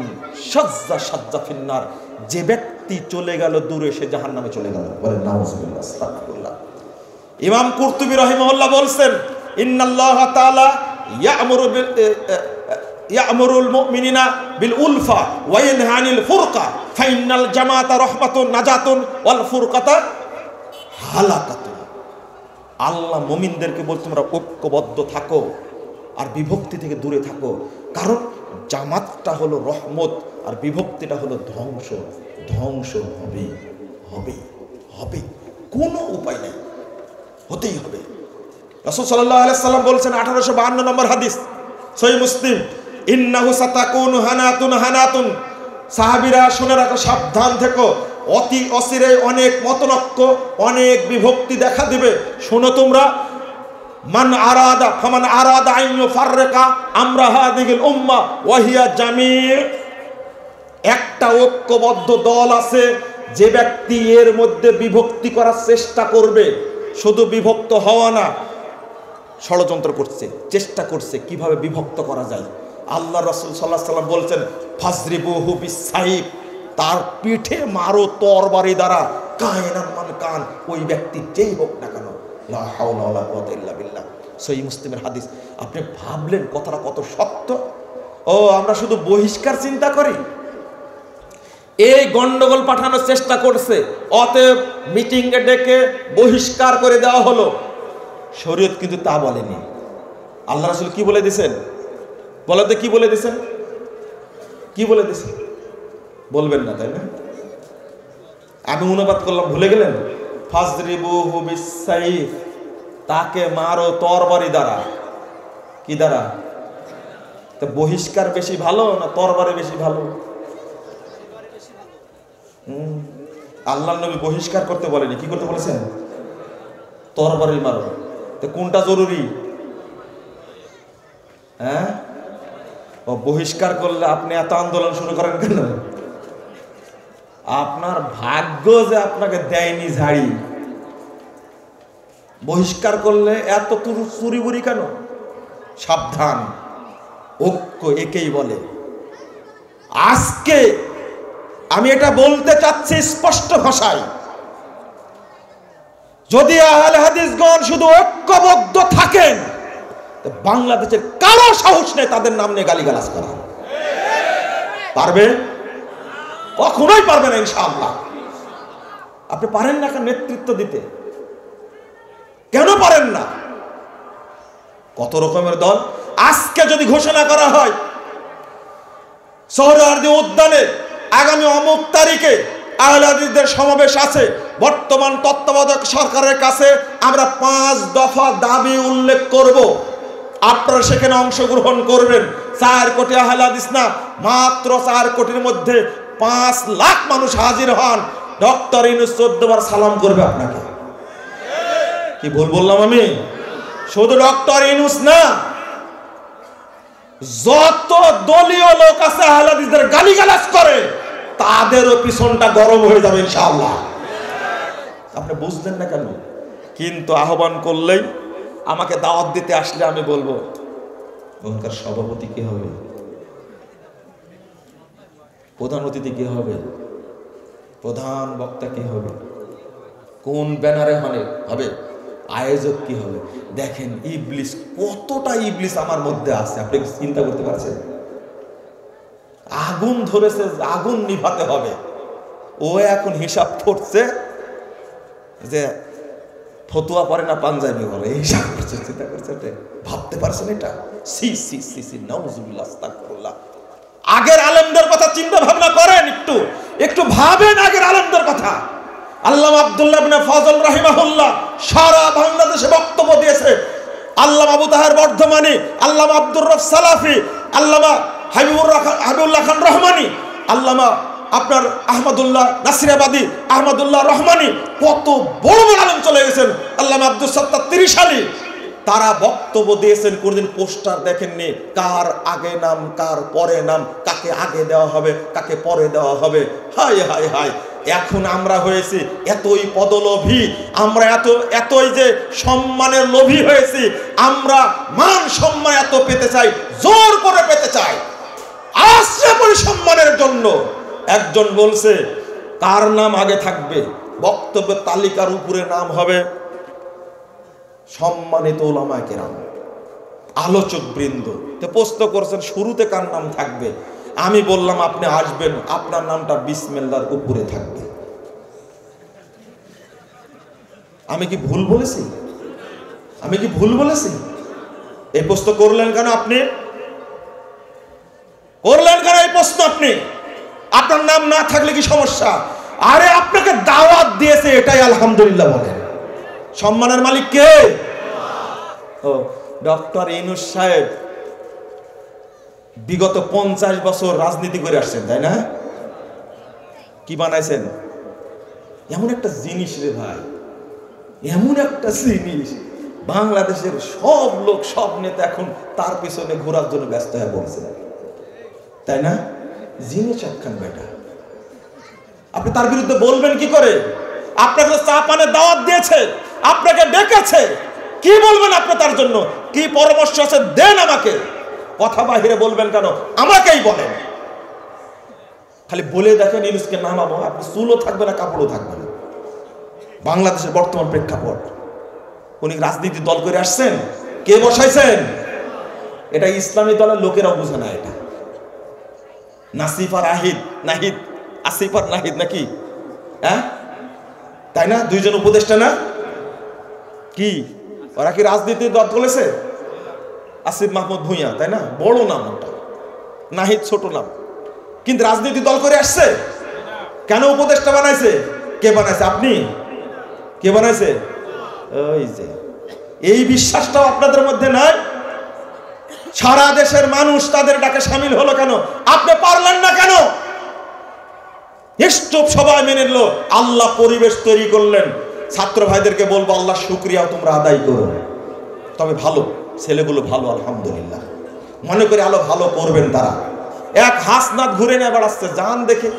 শাজ্জা শাজ্জা ফিন্নার, যে ব্যক্তি চলে গেল দূরে সে জাহান্নামে চলে গেল, বলেন নাউযুবিল্লাহ, আস্তাগফিরুল্লাহ। ইমাম কুরতুবী রাহিমাহুল্লাহ বলছেন, ইন্নাল্লাহা তাআলা ইয়া'মুরুল মুমিনিনা বিল উলফা ওয়া ইয়ানহা আনিল ফুরকা ফাইন্নাল জামাতা রাহমাতুন নাজাতুন ওয়াল ফুরকাতা হালাকাতুন। আল্লাহ মুমিনদেরকে বলছে, তোমরা ঐক্যবদ্ধ থাকো আর বিভক্তি থেকে দূরে থাকো, কারণ জামাতটা হলো রহমত আর বিভক্তিটা হলো ধ্বংস। ধ্বংস হবে হবে হবে, কোনো উপায় নেই, হতেই হবে। রাসূল সাল্লাল্লাহু আলাইহি সাল্লাম বলছেন, 1852 নম্বর হাদিস, সহিহ মুসলিম, ইন্নাহু সাতাকুনু হানাতুন হানাতুন, সাহাবীরা শুনে রাখো, সাবধান থেকো, অতি অচিরে অনেক মতনক্য, অনেক বিভক্তি দেখা দিবে। শোনো তোমরা, মান আরাদা ফামান আরাদা আন ইউফাররিকা আমরা হাযিহিল উম্মাহ ওয়া হিয়া জামি', একটা ঐক্যবদ্ধ দল আছে, যে ব্যক্তি এর মধ্যে বিভক্তি করার চেষ্টা করবে, শুধু বিভক্ত হওয়া না, ষড়যন্ত্র করছে, চেষ্টা করছে কিভাবে বিভক্ত করা যায়। আল্লাহ রাসূল সাল্লাল্লাহু আলাইহি ওয়াসাল্লাম বলছেন, ফাজরিবুহু বিসাইফ, তার পিঠে মারো তরবারি দ্বারা, কায়নান মান কান, ওই ব্যক্তি যেই হোক না কেন। লা হাওলা ওয়ালা কুওয়াতা ইল্লা বিল্লাহ, সহিহ মুসলিমের হাদিস। আপনি ভাবলেন কথাটা কত সত্য? ও আমরা শুধু বহিষ্কার চিন্তা করি। এই গন্ডগোল পাঠানোর চেষ্টা করছে, অতএব মিটিংয়ে ডেকে বহিষ্কার করে দেওয়া হলো। শরীয়ত কিন্তু তা বলেনি। আল্লাহ রাসূল কি বলে দিয়েছেন? বলতে কি বলে দিয়েছেন? কি বলে দিয়েছেন? বলবেন না, তাই না? আমি অনুবাদ করলাম, ভুলে গেলেন? ফাজরিবুহু বিসাইফ, তাকে মারো তরবারি দ্বারা। কি দ্বারা? তো বহিষ্কার বেশি ভালো না তরবারি বেশি ভালো? আল্লাহর নবী বহিষ্কার করতে বলেনি, কি করতে বলেছেন? তরবারি মারো। তো কোনটা জরুরি? হ্যাঁ, ও বহিষ্কার করলে আপনি এত আন্দোলন শুরু করেন কেন? আপনার ভাগ্য যে আপনাকে দেয়নি ঝাড়ি। বহিষ্কার করলে এত চুরি বুরি কেন? সাবধান, ঐক্য একেই বলে। আজকে আমি এটা বলতে চাচ্ছি স্পষ্ট ভাষায়, যদি আহলে হাদিসগণ শুধু ঐক্যবদ্ধ থাকেন, বাংলাদেশের কারো সাহস নেই তাদের নাম নিয়ে গালিগালাজ করা। পারবে? কখনোই পারবে না ইনশাআল্লাহ। আপনি পারেন না কেন নেতৃত্ব দিতে? কেন পারেন না? কত রকমের দল। আজকে যদি ঘোষণা করা হয় সোহরাওয়ার্দী উদ্যানে আগামী অমুক তারিখে আহলে হাদিসদের সমাবেশ আছে, বর্তমান তত্ত্বাবধায়ক সরকারের কাছে আমরা 5 দফা দাবি উল্লেখ করব, আপনারা সেখানে অংশগ্রহণ করবেন। 4 কোটি আহলে হাদিস না, মাত্র 4 কোটির মধ্যে 5 লাখ মানুষ হাজির হন, ডক্টর ইউনূস 14 বার সালাম করবে আপনাকে। কি ভুল বললাম আমি? শুধু ডক্টর ইউনূস না, যত দলীয় লোক আছে আহলে হাদিসদের গালিগালাজ করে তাদেরও পিছনটা গরম হয়ে যাবে ইনশাআল্লাহ। আপনি বুঝলেন না কেন? কিন্তু আহ্বান করলেই, আমাকে দাওয়াত দিতে আসলে আমি বলবো ওখানকার সভাপতি কে হবে, প্রধান অতিথি কে হবে, প্রধান বক্তা কে হবে, কোন ব্যানারে হবে, আয়োজক কি হবে। দেখেন ইবলিস, কতটা ইবলিস আমার মধ্যে আছে আপনি চিন্তা করতে পারছেন? আগুন ধরেছে, আগুন নিভাতে হবে, ও এখন হিসাব করছে যে ফতুয়া পরে না পাঞ্জাবি বলে, হিসাব করছে, চিন্তা করছে। ভাবতে পারছেন এটা? সি সি সি সি নাউজুবিল্লাহ, আস্তাগফিরুল্লাহ। আগের আলেমদের কথা চিন্তা ভাবনা করেন, একটু ভাবেন আগের আলেমদের কথা। আল্লামা আব্দুল্লাহ ইবনে ফজল রাহিমাহুল্লাহ সারা বাংলাদেশে বক্তব্য দিয়েছে। আল্লামা আবু তাহের বর্ধমানী, আল্লামা আব্দুর রব সালাফি, আল্লামা হাবিবুল্লাহ খান রহমানী, আল্লামা আপনার আহমদুল্লাহ নাসিরাবাদী, আহমদুল্লাহ রহমানী, কত বড় বড় আলেম চলে গেছেন। আল্লামা আব্দুল সত্তার 30 সালে তারা বক্তব্য দিয়েছেন, কোনদিন পোস্টার দেখেননি কার আগে নাম কার পরে নাম, কাকে আগে দেওয়া হবে কাকে পরে দেওয়া হবে। হায় হায় হায়, এখন আমরা হয়েছি এতই পদলোভী, আমরা এতই যে সম্মানের লোভী হয়েছি, আমরা মান সম্মান এত পেতে চাই, জোর করে পেতে চাই, আশ্রয় করি সম্মানের জন্য। একজন বলছে কার নাম আগে থাকবে, বক্তব্যের তালিকার উপরে নাম হবে সম্মানিত উলামায়ে কেরাম, আলোচক বৃন্দ। তো প্রশ্ন করছেন শুরুতে কার নাম থাকবে, আমি বললাম আপনি আসবেন, আপনার নামটা বিসমিল্লাহর উপরে থাকবে। আমি কি ভুল বলেছি? আমি কি ভুল বলেছি? এই প্রশ্ন করলেন কেন আপনি? করলেন কেন এই প্রশ্ন আপনি? আপনার নাম না থাকলে কি সমস্যা? আরে আপনাকে দাওয়াত দিয়েছে, এটাই আলহামদুলিল্লাহ বলেন। সম্মানের মালিক কে? ও ডক্টর ইউনূস সাহেব বিগত 50 বছর রাজনীতি করে আসছেন, তাই না? কি বানাইছেন? এমন একটা জিনিস রে ভাই, এমন একটা জিনিস, বাংলাদেশের সব লোক সব নেতা এখন তার পিছনে ঘোরার জন্য ব্যস্ত হয়ে পড়ছে, তাই না? জিনিস একখান বেটা, আপনি তার বিরুদ্ধে বলবেন কি করে? আপনাকে চা পানের দাওয়াত দিয়েছে, আপনাকে ডেকেছে, কি বলবেন আপনি তার জন্য? কি পরামর্শ আছে দেন আমাকে, কথা বাহিরে বলবেন কেন? আমাকেই বলেন। খালি বলে দেখেন ইউনূসকে নামাবো, আপনি চুলও থাকবে না, কাপড়ও থাকবে না। বাংলাদেশের বর্তমান প্রেক্ষাপট, উনি রাজনীতি দল করে আসছেন, কে বসাইছেন? এটা ইসলামী দলের লোকেরাও বুঝে না। এটা নাসিফ আর নাহিদ, আসিফ আর নাহিদ নাকি, হ্যাঁ তাই না? দুইজন উপদেষ্টা না? কি ওরা কি রাজনীতির দল করেছে? আসিফ মাহমুদ ভূঁইয়া, তাই না? বড় নাম ওটা, নাহিদ ছোট নাম, কিন্তু রাজনীতি দল করে আসছে। কেন উপদেষ্টা বানাইছে? কে বানাইছে? আপনি? কে বানাইছে? ওই যে, এই বিশ্বাসটাও আপনাদের মধ্যে নাই। সারা দেশের মানুষ তাদের ডাকে সামিল হলো কেন? আপনি পারলেন না কেন? নিশ্চুপ সবাই মেনে নিল, আল্লাহ পরিবেশ তৈরি করলেন। ছাত্র ভাইদেরকে বলবো আল্লাহ শুকরিয়াও তোমরা আদায় করো, তবে ভালো ছেলেগুলো ভালো, আলহামদুলিল্লাহ মনে করে আলো ভালো করবেন তারা। এক হাসনাত ঘুরে নিয়ে বেড়াচ্ছে, জান দেখে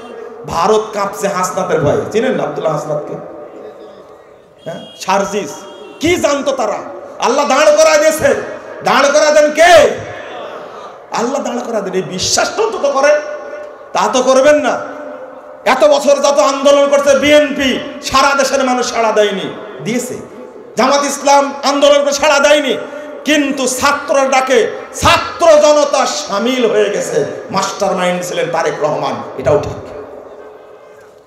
ভারত কাঁপছে হাসনাতের ভয়ে। চিনেন আব্দুল্লাহ হাসনাতকে? হ্যাঁ, সার্জিস কি জানতো তারা? আল্লাহ দাঁড় করা দিয়েছে। দাঁড় করা দেন কে? আল্লাহ দাঁড় করা দেন। এই বিশ্বাসটা তো করেন, তা তো করবেন না। এত বছর যত আন্দোলন করছে বিএনপি, সারা দেশের মানুষ সাড়া দেয়নি, দিয়েছে। জামাত ইসলাম আন্দোলন করে সাড়া দেয়নি, কিন্তু ছাত্রর ডাকে ছাত্র জনতা সামিল হয়ে গেছে। মাস্টার মাইন্ড ছিলেন তারেক রহমান, এটাও ঠিক।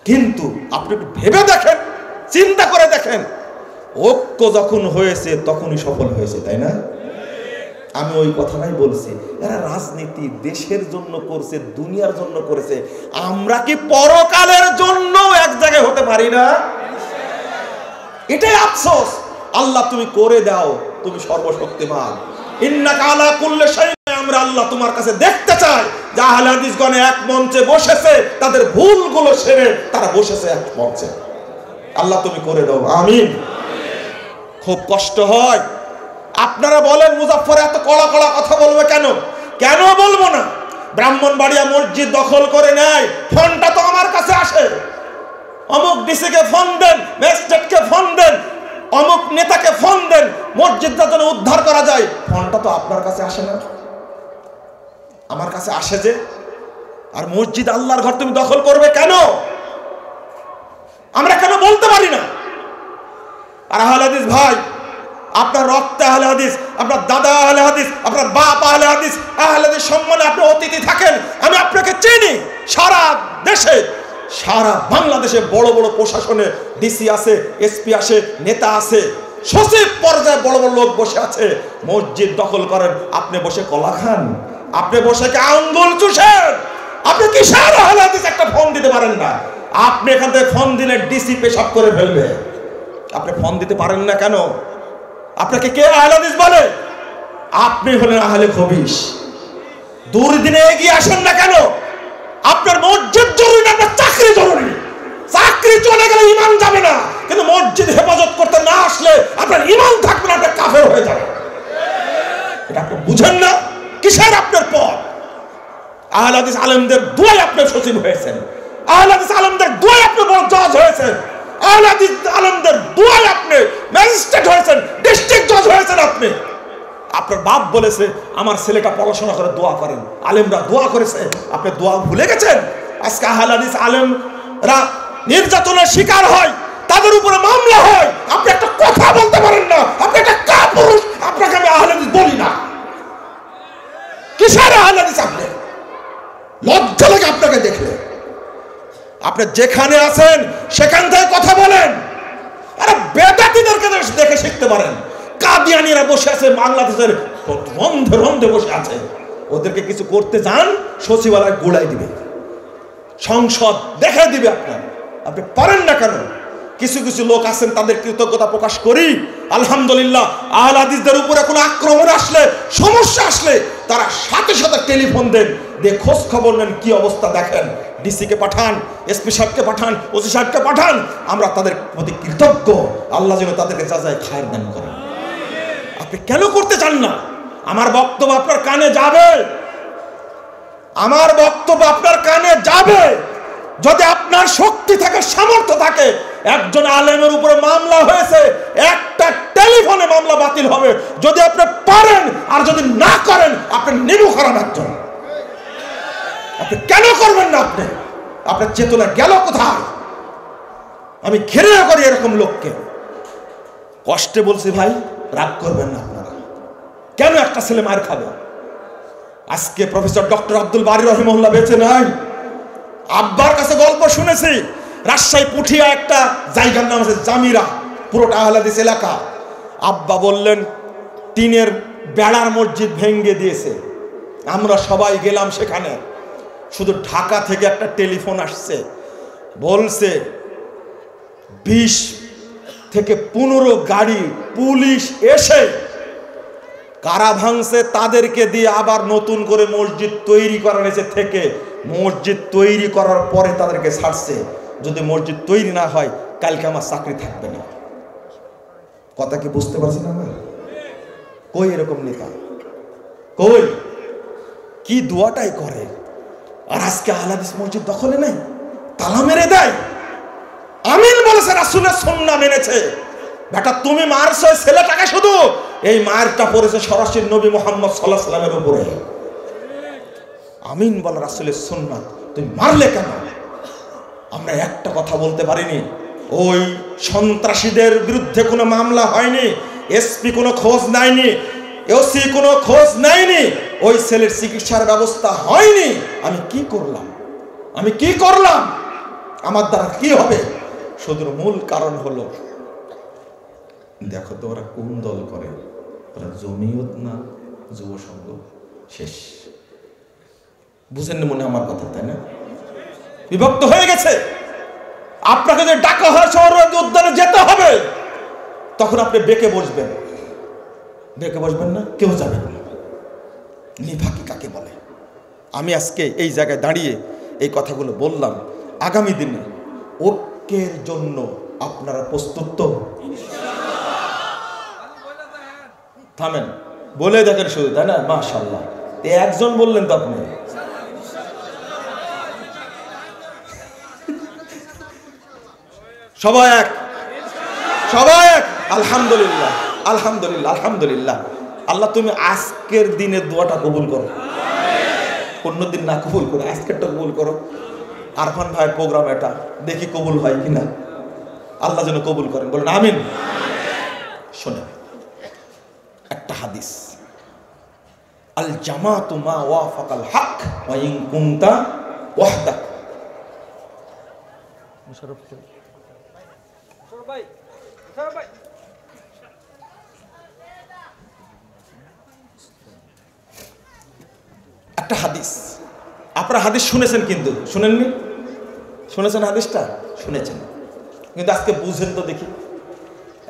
কিন্তু আপনি ভেবে দেখেন, চিন্তা করে দেখেন, ঐক্য যখন হয়েছে তখনই সফল হয়েছে, তাই না? আমি ওই কথাটাই বলছি, এরা রাজনীতি দেশের জন্য করছে, দুনিয়ার জন্য করেছে। আমরা কি পরকালের জন্য এক জায়গায় হতে পারি না? এটাই আফসোস। আল্লাহ তুমি করে দাও, তুমি সর্বশক্তিমান। ইন্নাকা আলা কুল্লি শাইইন। আমরা আল্লাহ তোমার কাছে দেখতে চাই যে আহলে হাদিসগণ এক মঞ্চে বসেছে, তাদের ভুলগুলো সেরে তারা বসেছে এক মঞ্চে। আল্লাহ তুমি করে দাও, আমিন। খুব কষ্ট হয়। আপনারা বলেন মুজাফফর এত কড়া কড়া কথা বলবে কেন? কেন বলবো না? ব্রাহ্মণবাড়িয়া মসজিদ দখল করে নেয়, ফোনটা তো আমার কাছে আসে। অমুক ডিসিকে ফোন দেন, ম্যাজিস্ট্রেটকে ফোন দেন, অমুক নেতাকে ফোন দেন, মসজিদটা যেন উদ্ধার করা যায়। ফোনটা তো আপনার কাছে আসে না, আমার কাছে আসে যে। আর মসজিদ আল্লাহর ঘর তুমি দখল করবে কেন? আমরা কেন বলতে পারি না? আর আহলে হাদিস ভাই, আপনার রক্ত আহলে হাদিস, আপনার দাদা আহলে হাদিস, আপনার বাপ আহলে হাদিস, আহলে হাদিস সম্মানে আপনি অতিথি থাকেন। আমি আপনাকে চিনি। সারা দেশে, সারা বাংলাদেশে বড় বড় প্রশাসনে ডিসি আছে, এসপি আসে, নেতা আছে, সচিব পর্যায়ে বড় বড় লোক বসে আছে। মসজিদ দখল করেন, আপনি বসে কলা খান, আপনি বসে কি আঙ্গুল চুষেন? আপনি কি সারা আহলে হাদিস একটা ফোন দিতে পারেন না? আপনি এখান থেকে ফোন দিলে ডিসি পেশাব করে ফেলবে। আপনি ফোন দিতে পারেন না কেন? আপনাকে কে আহলে হাদিস বলে? আপনি হলেন আহলে খবিস। দুর্দিনে এগিয়ে আসেন না কেন? আপনার মসজিদ জরুরি না, আপনার চাকরি জরুরি। চাকরি চলে গেলে ঈমান যাবে না, কিন্তু মসজিদ হেফাজত করতে না আসলে আপনার ঈমান থাকবে না, আপনি কাফের হয়ে যাবেন। এটা আপনি বুঝেন না? কিসের আপনার পথ? আহলে হাদিস আলেমদের দুয়ায় আপনি সচিব হয়েছেন, আহলে হাদিস আলেমদের দুয়ায় আপনি বড় জজ হয়েছেন, আহলে হাদিস আলেমদের দুয়ায় আপনি ম্যাজিস্ট্রেট হয়েছেন, ডিস্ট্রিক্ট জজ হয়েছেন। আপনি, আপনার বাপ বলেছে আমার ছেলেটা পড়াশোনা করে দোয়া করেন, আলেমরা দোয়া করেছে, আপনি দোয়া ভুলে গেছেন। আজকে আহলে হাদিস আলেমরা নির্যাতনের শিকার হয়, তাদের উপরে মামলা হয়, আপনি একটা কথা বলতে পারেন না। আপনি একটা কাপুরুষ। আপনাকে আমি আহলে হাদিস বলি না। কিসের আহলে হাদিস? আপনি লজ্জা লাগে আপনাকে দেখলে। আপনি যেখানে আছেন সেখান থেকে কথা বলেন। আরে বেদাতীদেরকে দেখে শিখতে পারেন। কাদিয়ানীরা বসে আছে বাংলাদেশের রন্ধে রন্ধে বসে আছে, ওদেরকে কিছু করতে যান, সচিবালয় গোড়ায় দিবে, সংসদ দেখে দিবে। আপনি পারেন না কেন? কিছু কিছু লোক আছেন, তাদের কৃতজ্ঞতা প্রকাশ করি, আলহামদুলিল্লাহ। আহলে হাদিসদের উপরে কোনো আক্রমণ আসলে, সমস্যা আসলে তারা সাথে সাথে টেলিফোন দেন, দিয়ে খোঁজ খবর নেন, কি অবস্থা দেখেন, ডিসিকে পাঠান, এসপি সাহেবকে পাঠান, ওসি সাহেবকে পাঠান। আমরা তাদের প্রতি কৃতজ্ঞ। আল্লাহ যেন তাদেরকে যা যায় খায়ের দান করেন। আপনি কেন করতে চান না? আমার বক্তব্য আপনার কানে যাবে, আমার বক্তব্য আপনার কানে যাবে। যদি আপনার শক্তি থাকে, সামর্থ্য থাকে, একজন আলেমের উপরে মামলা হয়েছে, একটা টেলিফোনে মামলা বাতিল হবে। যদি আপনি পারেন, আর যদি না করেন, আপনি নিমু খারাপ একজন। আপনি কেন করবেন না? আপনার চেতনা গেল কোথায়? আমি ঘৃণা করি এরকম লোককে। কষ্টে বলছি ভাই, রাগ করবেন না আপনারা। কেন একটা ছেলে মার খাবে? আজকে প্রফেসর ডক্টর আব্দুল বারী রহিমাহুল্লাহ বেঁচে নাই। আব্বার কাছে গল্প শুনেছি, রাজশাহী পুঠিয়া একটা জায়গার নাম আছে জামিরা, পুরোটা আহলে হাদিস এলাকা। আব্বা বললেন টিনের বেড়ার মসজিদ ভেঙে দিয়েছে, আমরা সবাই গেলাম সেখানে। শুধু ঢাকা থেকে একটা টেলিফোন আসছে, বলছে 20 থেকে 15 গাড়ি পুলিশ এসে কারা ভাঙছে তাদেরকে দিয়ে আবার নতুন করে মসজিদ তৈরি করার এসে থেকে মসজিদ তৈরি করার পরে তাদেরকে ছাড়ছে। যদি মসজিদ তৈরি না হয়, কালকে আমার চাকরি থাকবে না। কথা কি বুঝতে পারছেন? আমরা কই এরকম নেতা, কই কি দোয়াটাই করে। আর আজকে আহলে হাদিস মসজিদ দখলে নেই, তালা মেরে দেয়। আমিন বলেছে, রাসূলের সুন্নাহ মেনেছে। বেটা তুমি মারছো ছেলেটাকে, শুধু এই মারটা পড়েছে সরাসরি নবী মুহাম্মদ সাল্লাল্লাহু আলাইহি ওয়াসাল্লামের উপরে। আমিন বল, রাসূলের সুন্নাহ তুমি মারলে কেন? আমরা একটা কথা বলতে পারিনি। ওই সন্ত্রাসীদের বিরুদ্ধে কোনো মামলা হয়নি, এসপি কোনো খোঁজ নেয়নি, ওসি কোনো খোঁজ নেয়নি, ওই ছেলের চিকিৎসার ব্যবস্থা হয়নি। আমি কি করলাম? আমার দ্বারা কি হবে? শুধু মূল কারণ হলো, দেখো তো ওরা কোন দল করে, ওরা জমিয়ত না, যুব সংঘ শেষ। বুঝেননি মনে আমার কথা, তাই না? বিভক্ত হয়ে গেছে। আপনাকে যে ডাকা হয় সৌরভ উদ্যানে যেতে হবে, তখন আপনি বেঁকে বসবেন। বেঁকে বসবেন না, কেউ যাবেন না। নিভাকি কাকে বলে? আমি আজকে এই জায়গায় দাঁড়িয়ে এই কথাগুলো বললাম, আগামী দিনে ঐক্যের জন্য আপনারা প্রস্তুত তো? থামেন, বলে দেখেন শুধু, তাই না? মাশাআল্লাহ, একজন বললেন তো আপনি। সবাই এক, সবাই এক। আলহামদুলিল্লাহ, আলহামদুলিল্লাহ, আলহামদুলিল্লাহ। আল্লাহ তুমি আজকের দিনের দোয়াটা কবুল করো, অন্যদিন না কবুল করো, আজকেরটা কবুল করো। আরফান ভাইয়ের প্রোগ্রাম এটা, দেখি কবুল হয় কিনা। আল্লাহ যেন কবুল করেন, বলেন আমিন। শোনেন একটা হাদিস, আল জামাতু মা ওয়াফাকাল হক ওয়া ইন কুনতা ওয়াহদাক। একটা হাদিস, আপনারা হাদিস শুনেছেন কিন্তু শুনেননি? শুনেছেন হাদিসটা? শুনেছেন, কিন্তু আজকে বুঝেন তো দেখি।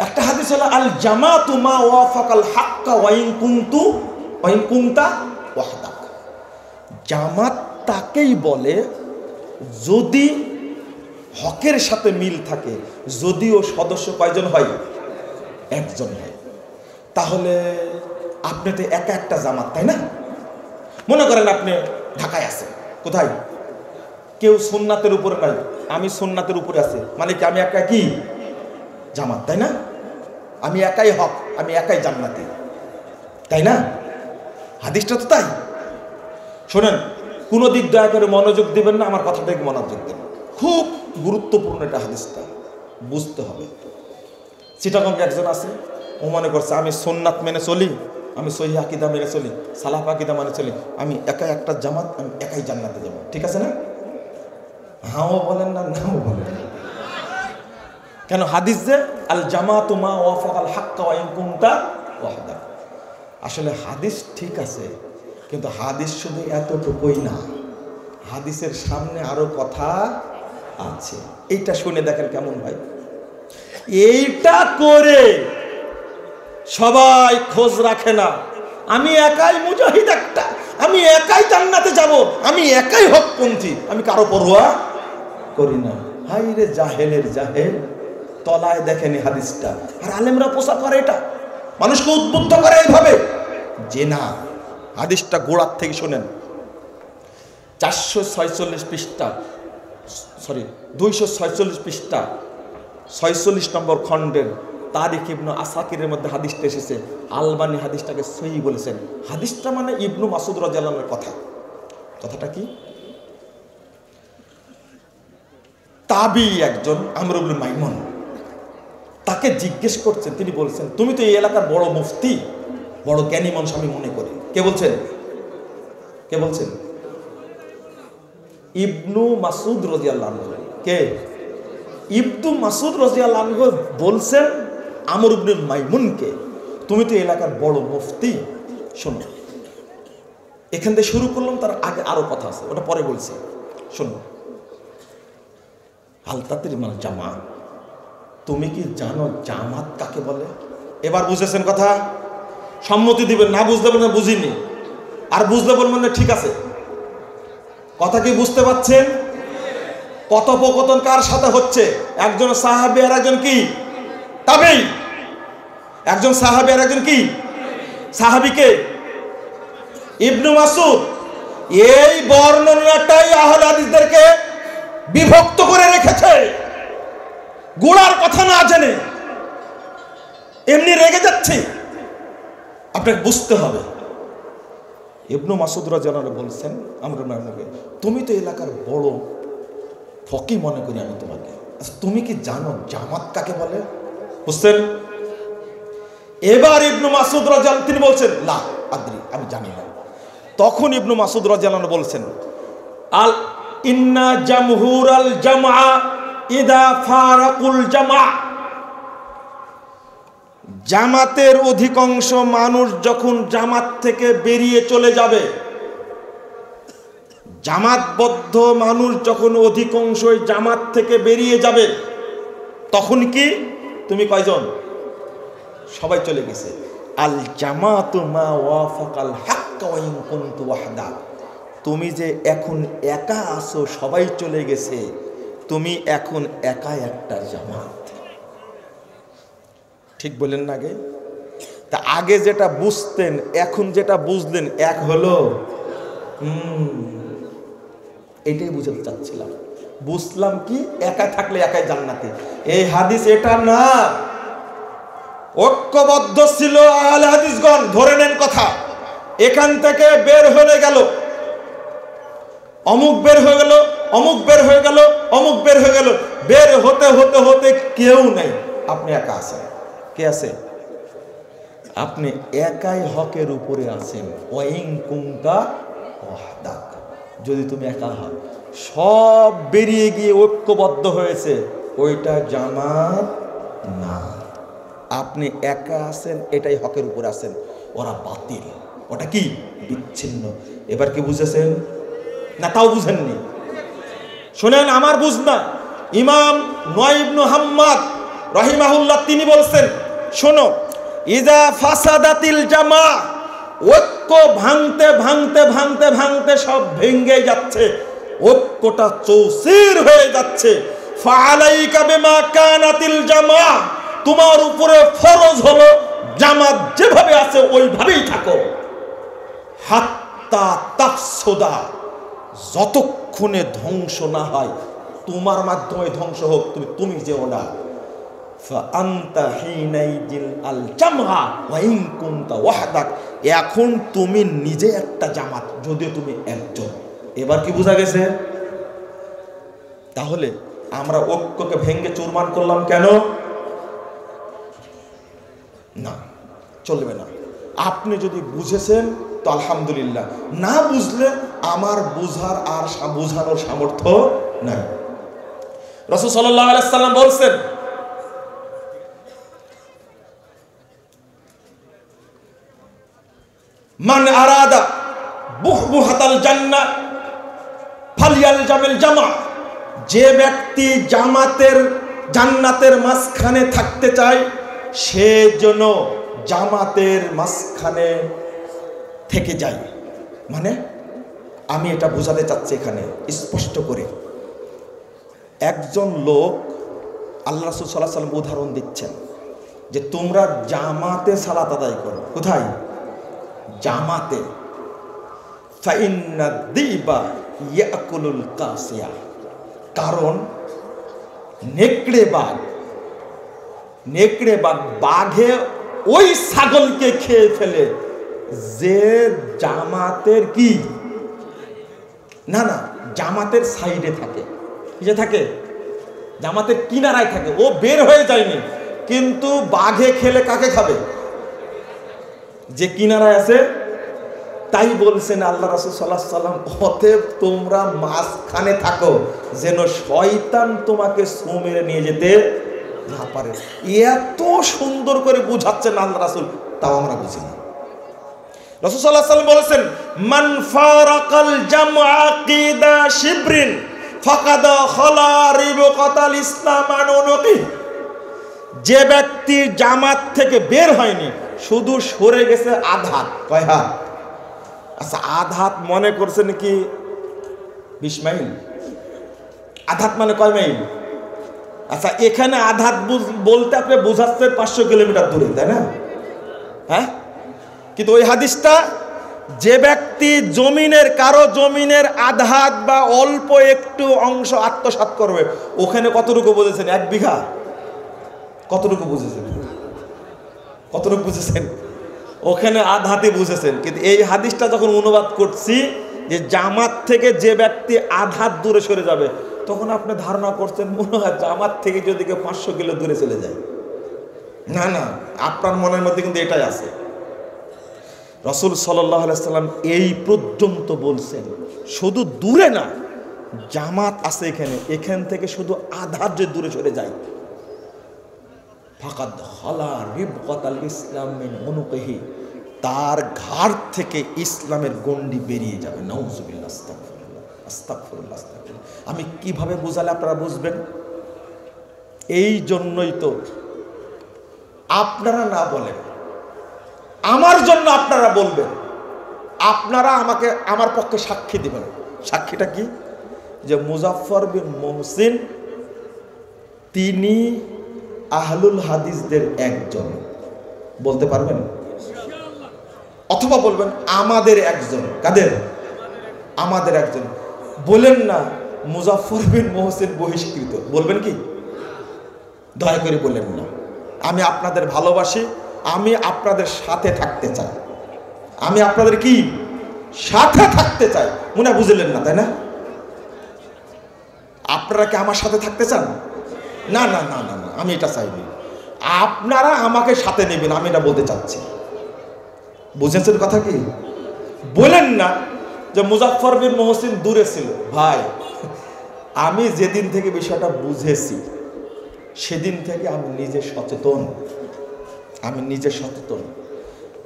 একটা হাদিস হলো আল জামাতু মা ওয়াফাকাল হক ওয়া ইন কুনতা ওয়াহদাক। জামাত তাকেই বলে যদি হকের সাথে মিল থাকে, যদিও সদস্য কয়জন হয়? একজন হয়। তাহলে আপনি তো একা একটা জামাত, তাই না? মনে করেন আপনি ঢাকায় আছেন, কোথায়? কেউ সুন্নাতের উপরে নাই, আমি সুন্নাতের উপরে আছি, মানে কি আমি একা কি জামাত, তাই না? আমি একাই হক, আমি একাই জান্নাতি, তাই না? হাদিসটা তো তাই। শোনেন, কোনো দিক দয়া করে মনোযোগ দিবেন না, আমার কথাটাকে মনোযোগ দেবেন। খুব গুরুত্বপূর্ণ এটা, হাদিসটা বুঝতে হবে। চিটাগং একজন আছে, ও মনে করছে আমি সুন্নাত মেনে চলি, আমি সহিহ আকীদা মেনে চলি, সালাফ আকীদা মেনে চলি, আমি একাই একটা জামাত, আমি একাই জান্নাতে যাব। ঠিক আছে না? হাও বলেন না, নাও বলেন। কেন? হাদিস যে আল জামাতু মা ওয়াফাকাল হক ওয়া ইন কুনতা ওয়াহদাক। আসলে হাদিস ঠিক আছে, কিন্তু হাদিস শুধু এতটুকুই না, হাদিসের সামনে আরো কথা আছে। এইটা শুনে দেখেন কেমন ভাই। এইটা করে সবাই খোঁজ রাখে না, আমি একাই মুজাহিদ একটা, আমি একাই জান্নাতে যাব, আমি একাই হকপন্থী, আমি কারো পরোয়া করি না। হাই রে জাহেলের জাহেল, তলায় দেখেনি হাদিসটা, আর আলেমরা পোষা করে এটা, মানুষকে উদ্বুদ্ধ করে এইভাবে যে না, হাদিসটা গোড়ার থেকে শোনেন। 446 পৃষ্ঠা, সরি 246 পৃষ্ঠা 46 নম্বর খণ্ডের তারিখ ইবনু আসাকিরের মধ্যে হাদিসটা এসেছে। আলবানী হাদিসটাকে সহি বলেছেন। হাদিসটা মানে ইবনু মাসুদ রাদিয়াল্লাহু আনহুর কথা। কথাটা কি? তাবি একজন আমর ইবনে মাইমুন, তাকে জিজ্ঞেস করছেন, তিনি বলছেন তুমি তো এই এলাকার বড় মুফতি, বড় জ্ঞানী মানুষ আমি মনে করি। কে বলছেন? কে বলছেন? ইবনু মাসুদ রাদিয়াল্লাহু আনহু। কে? ইবনু মাসুদ রাদিয়াল্লাহু আনহু বলছেন আমর ইবনে মাইমুনকে, তুমি তো এলাকার বড় মুফতি, শোনো। এখান থেকে শুরু করলাম, তার আগে আরো কথা আছে, ওটা পরে বলছি, শোনো। আলতাতির মাল জামা, তুমি কি জানো জামাত কাকে বলে? এবার বুঝেছেন কথা? সম্মতি দিবেন, না বুঝতে পারবেন বুঝিনি, আর বুঝলে বলবেন না ঠিক আছে। কথা কি বুঝতে পারছেন? কথোপকথন কার সাথে হচ্ছে? একজন সাহাবী আর একজন কি তাবেঈ। একজন সাহাবী আর একজন কি সাহাবীকে ইবনু মাসুদ। এই বর্ণনাটাই আহলে হাদিসদেরকে বিভক্ত করে রেখেছে, গোড়ার কথা না জেনে। এমনি রেগে যাচ্ছে, আপনাকে বুঝতে হবে। ইবনু মাসুদ রাদিয়াল্লাহু আনহু বলছেন আমরা নবীকে, তুমি তো এলাকার বড় ফকি মনে করি আমি তোমাকে, আচ্ছা তুমি কি জানো জামাত কাকে বলে? বুঝছেন? এবার ইবনু মাসুদ রাদিয়াল্লাহু তিনি বলছেন লা আদরি, আমি জানি না। তখন ইবনু মাসুদ রাদিয়াল্লাহু আনহু বলছেন আল ইন্না জামহুরাল জামা ইদা ফারাকুল জামা, জামাতের অধিকাংশ মানুষ যখন জামাত থেকে বেরিয়ে চলে যাবে, জামাতবদ্ধ মানুষ যখন অধিকাংশই জামাত থেকে বেরিয়ে যাবে, তখন কি তুমি কয়জন? সবাই চলে গেছে। আল জামাতু মা ওয়াফাকাল হাক্কা ওয়া ইন কুনতু ওয়াহদা। তুমি যে এখন একা আছো, সবাই চলে গেছে, তুমি এখন একা একটা জামাত। ঠিক বলেন না? আগে তা আগে যেটা বুঝতেন এখন যেটা বুঝলেন এক হলো। এটাই বুঝাতে চাচ্ছিলাম। বুঝলাম কি একা থাকলে একাই জান্নাতে, এই হাদিস এটা না। ঐক্যবদ্ধ ছিল আহলে হাদিসগণ। ধরে নেন কথা, এখান থেকে বের হয়ে গেল, অমুক বের হয়ে গেল, অমুক বের হয়ে গেল, অমুক বের হয়ে গেল, বের হতে হতে হতে কেউ নেই, আপনি একা আছেন। কে আছে? আপনি একাই হকের উপরে আছেন। ওয়াইন কুনতা ওয়াহদাক, যদি তুমি একা হও, সব বেরিয়ে গিয়ে ঐক্যবদ্ধ হয়েছে, ওইটা জামাত না। আপনি একা আছেন, এটাই হকের উপরে আছেন, ওরা বাতিল, ওটা কি বিচ্ছিন্ন। এবার কি বুঝেছেন না? তাও বুঝেননি? শোনেন, আমার বুঝ না। ইমাম নুয়াই ইবনে হাম্মাদ রাহিমাহুল্লাহ তিনি বলছেন, শোনো, ইজা ফাসাদাতিল জামা, ঐক্য ভাঙতে ভাঙতে ভাঙতে ভাঙতে সব ভেঙে যাচ্ছে, ঐক্যটা চৌচির হয়ে যাচ্ছে। ফাআলাইকা বিমা কানাতিল জামা, তোমার উপরে ফরজ হলো জামাত যেভাবে আছে ওইভাবেই থাকো। হাত্তা তাফসুদা, যতক্ষণে ধ্বংস না হয়, তোমার মাধ্যমে ধ্বংস হোক, তুমি যেও না। ফাআনতা হিনাইদিল আল জামআ ওয়া ইন কুনতা ওয়াহদাক, এখন তুমি নিজে একটা জামাত, যদিও তুমি একজন। এবার কি বোঝা গেছে? তাহলে আমরা ঐক্যকে ভেঙে চুরমার করলাম কেন? না, চলবে না। আপনি যদি বুঝেছেন তো আলহামদুলিল্লাহ, না বুঝলে আমার বুঝার আর বুঝানোর সামর্থ্য নাই। রাসূল সাল্লাল্লাহু আলাইহি সাল্লাম বলছেন, মান আরাদা বুহবুহাতাল জান্নাহ ফালইয়ালজামিল জামা, যে ব্যক্তি জান্নাতের মাঝখানে থাকতে চায়, সে যেন জামাতের মাঝখানে থেকে যায়। মানে আমি এটা বোঝাতে চাচ্ছি এখানে স্পষ্ট করে। একজন লোক, আল্লাহ রাসূল সাল্লাল্লাহু আলাইহি ওয়াসাল্লাম উদাহরণ দিচ্ছেন যে তোমরা জামাতে সালাত আদায় করো। কোথায়? জামাতে। ফাইন্না দিবা ইয়াকুলুল কাসিয়া, কারণ নেকড়ে বাঘ বাঘে ওই ছাগলকে খেয়ে ফেলে যে জামাতের কি না জামাতের সাইডে থাকে। যে থাকে জামাতের কিনারায় থাকে, ও বের হয়ে যায়নি, কিন্তু বাঘে খেলে কাকে খাবে? যে কিনারায় আছে। তাই বলছেন আল্লাহ রাসূল সাল্লাল্লাহু আলাইহি ওয়াসাল্লাম, অতএব তোমরা মাঝখানে থাকো, যেন শয়তান তোমাকে ছোঁ মেরে নিয়ে যেতে না পারে। এত সুন্দর করে বুঝাচ্ছেন আল্লাহ রাসূল, তাও আমরা বুঝি না। রাসূল সাল্লাল্লাহু আলাইহি ওয়াসাল্লাম বলেছেন, মান ফারাকাল জামআ কিদা শিবরিন ফাকাদ খালা রিবকাতাল ইসলাম আনুনকি, যে ব্যক্তি জামাত থেকে বের হয়নি, শুধু সরে গেছে আধাত। কয় হাত? আচ্ছা, আধাত মনে করছেন কি 20 মাইল? আধাত মানে কয় মাইল? আচ্ছা, এখানে আধাত বলতে আপনি বুঝাচ্ছেন 500 কিলোমিটার দূরে, তাই না? হ্যাঁ, কিন্তু ওই হাদিসটা, যে ব্যক্তি কারো জমিনের আধাত বা অল্প একটু অংশ আত্মসাৎ করবে, ওখানে কতটুকু বুঝেছেন? 1 বিঘা? কতটুকু বুঝেছেন? কতটুকু বুঝেছেন? ওখানে আধাতে বুঝেছেন। কিন্তু এই হাদিসটা যখন অনুবাদ করছি যে জামাত থেকে যে ব্যক্তি আধাত দূরে সরে যাবে, তখন আপনি ধারণা করছেন মনে হয় জামাত থেকে যদি কেউ 500 কিলো দূরে চলে যায়। না, আপনার মনের মধ্যে কিন্তু এটাই আছে। রাসূল সাল্লাল্লাহু আলাইহি সাল্লাম এই পর্যন্ত বলছেন, শুধু দূরে না, জামাত আছে এখান থেকে শুধু আধাত যে দূরে সরে যায়, ফাকাদ খালা রিবকাতাল ইসলাম মিন উনুকিহি, তার ঘাড় থেকে ইসলামের গণ্ডি বেরিয়ে যাবে। নাউযুবিল্লাহ, আস্তাগফিরুল্লাহ, আস্তাগফিরুল্লাহ, আস্তাগফিরুল্লাহ। আমি কিভাবে বুঝালে আপনারা বুঝবেন? এই জন্যই তো আপনারা না বলেন, আমার জন্য আপনারা বলবেন। আপনারা আমাকে আমার পক্ষে সাক্ষী দিবেন। সাক্ষীটা কি? যে মুজাফফর বিন মুহসিন তিনি আহলুল হাদিসদের একজন, বলতে পারবেন? অথবা বলবেন আমাদের একজন। কাদের? আমাদের একজন। বলেন না মুজাফফর বিন মুহসিন বহিষ্কৃত, বলবেন কি? দয়া করে বলেন না। আমি আপনাদের ভালোবাসি, আমি আপনাদের সাথে থাকতে চাই, আমি আপনাদের কি সাথে থাকতে চাই। মনে বুঝলেন না, তাই না? আপনারা কি আমার সাথে থাকতে চান? না না না না না, আমি এটা চাইনি। আপনারা আমাকে সাথে নেবেন, আমি এটা বলতে চাচ্ছি। বুঝেছেন কথা কি? বলেন না যে মুজাফফর বিন মুহসিন দূরে ছিল। ভাই, আমি যেদিন থেকে বিষয়টা বুঝেছি সেদিন থেকে আমি নিজে সচেতন,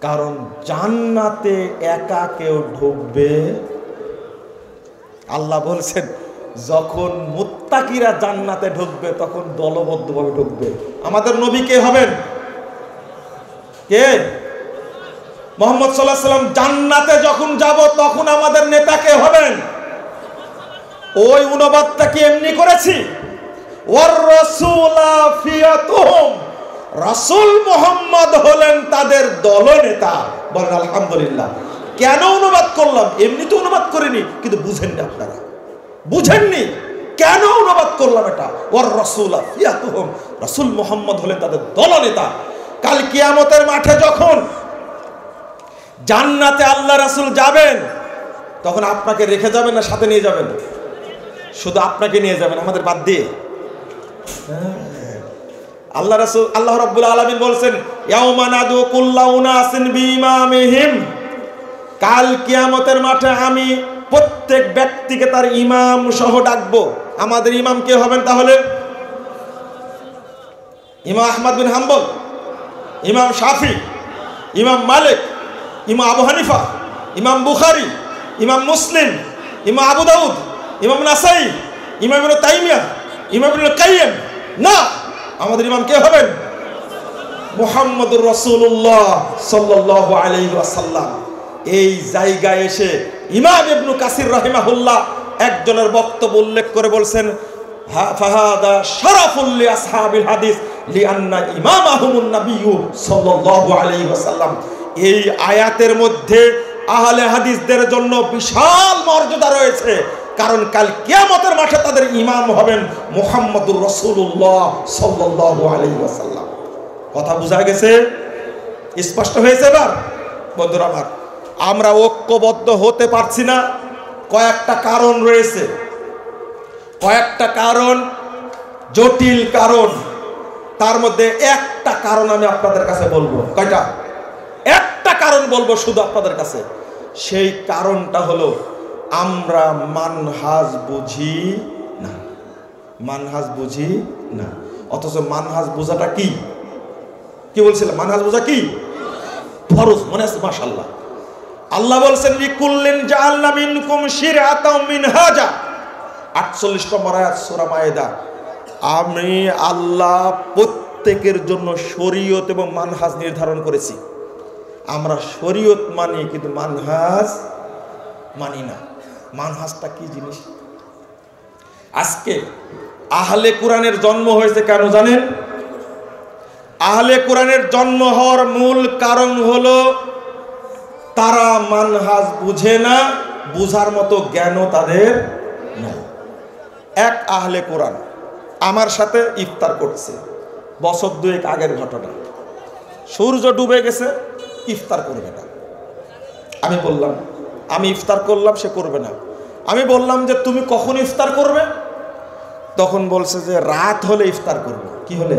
কারণ জান্নাতে একা কেউ ঢুকবে। আল্লাহ বলছেন যখন মুত্তাকিরা জান্নাতে ঢুকবে তখন দলবদ্ধভাবে ঢুকবে। আমাদের নবী কে হবেন? কে? মুহাম্মদ সাল্লাল্লাহু আলাইহি সাল্লাম। জান্নাতে যখন যাব তখন আমাদের নেতা কে হবেন? ওই অনুবাদটা কি এমনি করেছি? ওয়ার রাসূলা ফিয়াতুহুম, রাসূল মুহাম্মদ হলেন তাদের দলনেতা। বলেন আলহামদুলিল্লাহ। কেন অনুবাদ করলাম? এমনি তো অনুবাদ করিনি, কিন্তু বুঝেননি আপনারা, বুঝেননি কেন অনুবাদ করলাম এটা। ওয়ার রাসূলা ফিয়াতুহুম, রাসূল মুহাম্মদ হলেন তাদের দলনেতা। কাল কিয়ামতের মাঠে যখন জান্নাতে আল্লাহ রাসূল যাবেন তখন আপনাকে রেখে যাবেন না সাথে নিয়ে যাবেন? শুধু আপনাকে নিয়ে যাবেন, আমাদের বাদ দিয়ে। আল্লাহ রাসূল, আল্লাহ রাব্বুল আলামিন বলছেন ইয়াউমা নাদু কুল্লা উনাসিন বিইমামিহিম, কাল কিয়ামতের মাঠে আমি প্রত্যেক ব্যক্তিকে তার ইমাম সহ ডাকবো। আমাদের ইমাম কে হবেন তাহলে? ইমাম আহমদ বিন হাম্বল, ইমাম শাফি, ইমাম মালিক, ইমাম আবু হানিফা, ইমাম বুখারী, ইমাম মুসলিম, ইমাম আবু দাউদ, ইমাম নাসাই, ইমাম ইবনে তাইমিয়া, ইমাম ইবনে কাইয়্যিম? না, আমাদের ইমাম কে হবেন? মুহাম্মদুর রাসূলুল্লাহ সাল্লাল্লাহু আলাইহি ওয়াসাল্লাম। এই জায়গায় এসে ইমাম ইবনে কাসির রাহিমাহুল্লাহ একজনের বক্তব্য উল্লেখ করে বলছেন ফাহাদা শারাফুল লি আসহাবিল হাদিস লিআন্না ইমামাহুমুন নাবিয়্যু সাল্লাল্লাহু আলাইহি ওয়াসাল্লাম। এই আয়াতের মধ্যে আহলে হাদিসদের জন্য বিশাল মর্যাদা রয়েছে, কারণ কাল কিয়ামতের মাঠে তাদের ইমাম হবেন মুহাম্মদুর রাসূলুল্লাহ সাল্লাল্লাহু আলাইহি ওয়াসাল্লাম। কথা বোঝা গেছে? স্পষ্ট হয়েছে এবার? বন্ধুরা আমার, আমরা ঐক্যবদ্ধ হতে পারছি না, কয়েকটা কারণ রয়েছে, কয়েকটা কারণ, জটিল কারণ। তার মধ্যে একটা কারণ আমি আপনাদের কাছে বলবো। কয়টা? একটা কারণ বলবো শুধু আপনাদের কাছে। সেই কারণটা হলো আমরা মানহাজ বুঝি না, মানহাজ বুঝি না। অথচ মানহাজ বোঝাটা কি? কি বলছিলাম? মানহাজ বোঝা কি? ফরজ। মনে আছে? মাশাআল্লাহ। আল্লাহ বলছেন লিকুল্লিন জাআলনা মিনকুম শিরআতাও মিনহাজা, 48 নম্বর আয়াত সূরা মায়েদা। আমি আল্লাহ প্রত্যেকের জন্য শরীয়ত এবং মানহাজ নির্ধারণ করেছি। আমরা শরীয়ত মানি কিন্তু মানহাজ মানি না। মানহাজটা কি জিনিস? আজকে আহলে কোরআনের জন্ম হয়েছে কেন জানেন? আহলে কোরআনের জন্ম হওয়ার মূল কারণ হলো তারা মানহাজ বুঝে না, বুঝার মতো জ্ঞানও তাদের নাই। এক আহলে কোরআন আমার সাথে ইফতার করছে, বছর দুয়েক আগের ঘটনা। সূর্য ডুবে গেছে, ইফতার করবে না। আমি বললাম আমি ইফতার করলাম, সে করবে না। আমি বললাম যে তুমি কখন ইফতার করবে? তখন বলছে যে রাত হলে ইফতার করবে। কি হলে?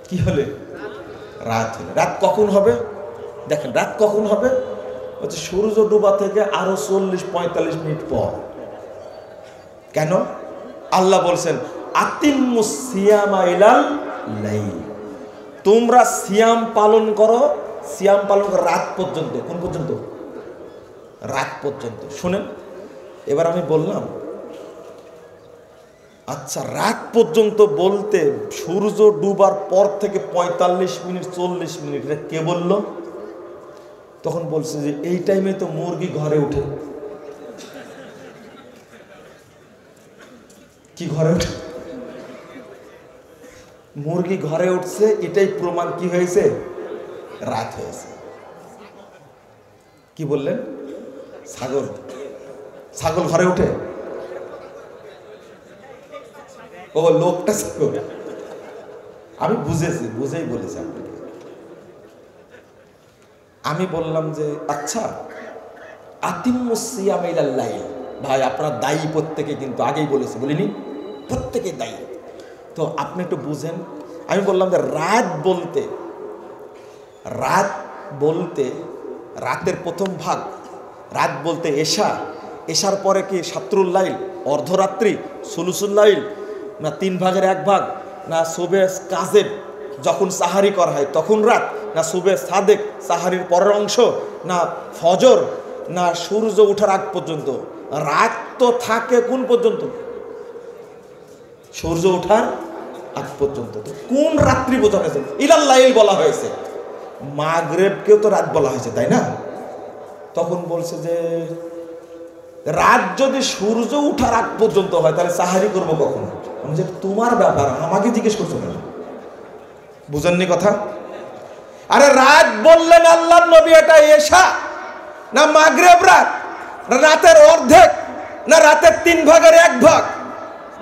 কি হলে? রাত হলে। রাত কখন হবে? দেখেন রাত কখন হবে? হচ্ছে সূর্য ডুবা থেকে আরো 40-45 মিনিট পর। কেন? আল্লাহ বলছেন আতিম্মুস সিয়ামা ইলাল লাইল, তোমরা সিয়াম পালন করো রাত পর্যন্ত। কোন পর্যন্ত? রাত পর্যন্ত। শুনেন, এবার আমি বললাম, আচ্ছা রাত পর্যন্ত বলতে সূর্য ডুবার পর থেকে 45 মিনিট 40 মিনিট, এটা কে বলল? তখন বলছে যে এই টাইমে তো মুরগি ঘরে উঠে। কি ঘরে উঠে? মুরগি ঘরে উঠছে, এটাই প্রমাণ কি হয়েছে? রাত হয়েছে। কি বললেন? ছাগল ঘরে উঠে? ও লোকটা ছাগল। আমি বুঝেছি, বুঝেই বলেছি আপনাকে। আমি বললাম যে আচ্ছা আতিম্মুস সিয়াম ইলাল লাইল, ভাই আপনারা দায়ী প্রত্যেকে, কিন্তু আগেই বলেছি, বলিনি? প্রত্যেকে দায়ী। তো আপনি একটু বুঝেন। আমি বললাম যে রাত বলতে রাতের প্রথম ভাগ, রাত বলতে এশার পরে কি শাত্রুল লাইল, অর্ধরাত্রি, সুলুসুল লাইল, না 3 ভাগের 1 ভাগ, না সুবে কাজেব যখন সাহারি করা হয় তখন রাত, না সুবে সাদেক সাহারির পরের অংশ, না ফজর, না সূর্য ওঠার আগ পর্যন্ত? রাত তো থাকে কোন পর্যন্ত? সূর্য ওঠার আগ পর্যন্ত। তো কোন রাত্রি বোঝানো হয়েছে? ইলাল লাইল বলা হয়েছে। মাগরিবকেও তো রাত বলা হয়েছে, তাই না? তখন বলছে যে রাত যদি সূর্য উঠার আগ পর্যন্ত হয় তাহলে সাহারি করবো কখন? আমি যে তোমার ব্যাপার, আমাকে জিজ্ঞেস করছো কেন? বুঝেননি কথা? আরে রাত বললেন আল্লাহর নবী, এটা এশা না মাগরিব রাত, না রাতের অর্ধেক, না রাতের 3 ভাগের 1 ভাগ,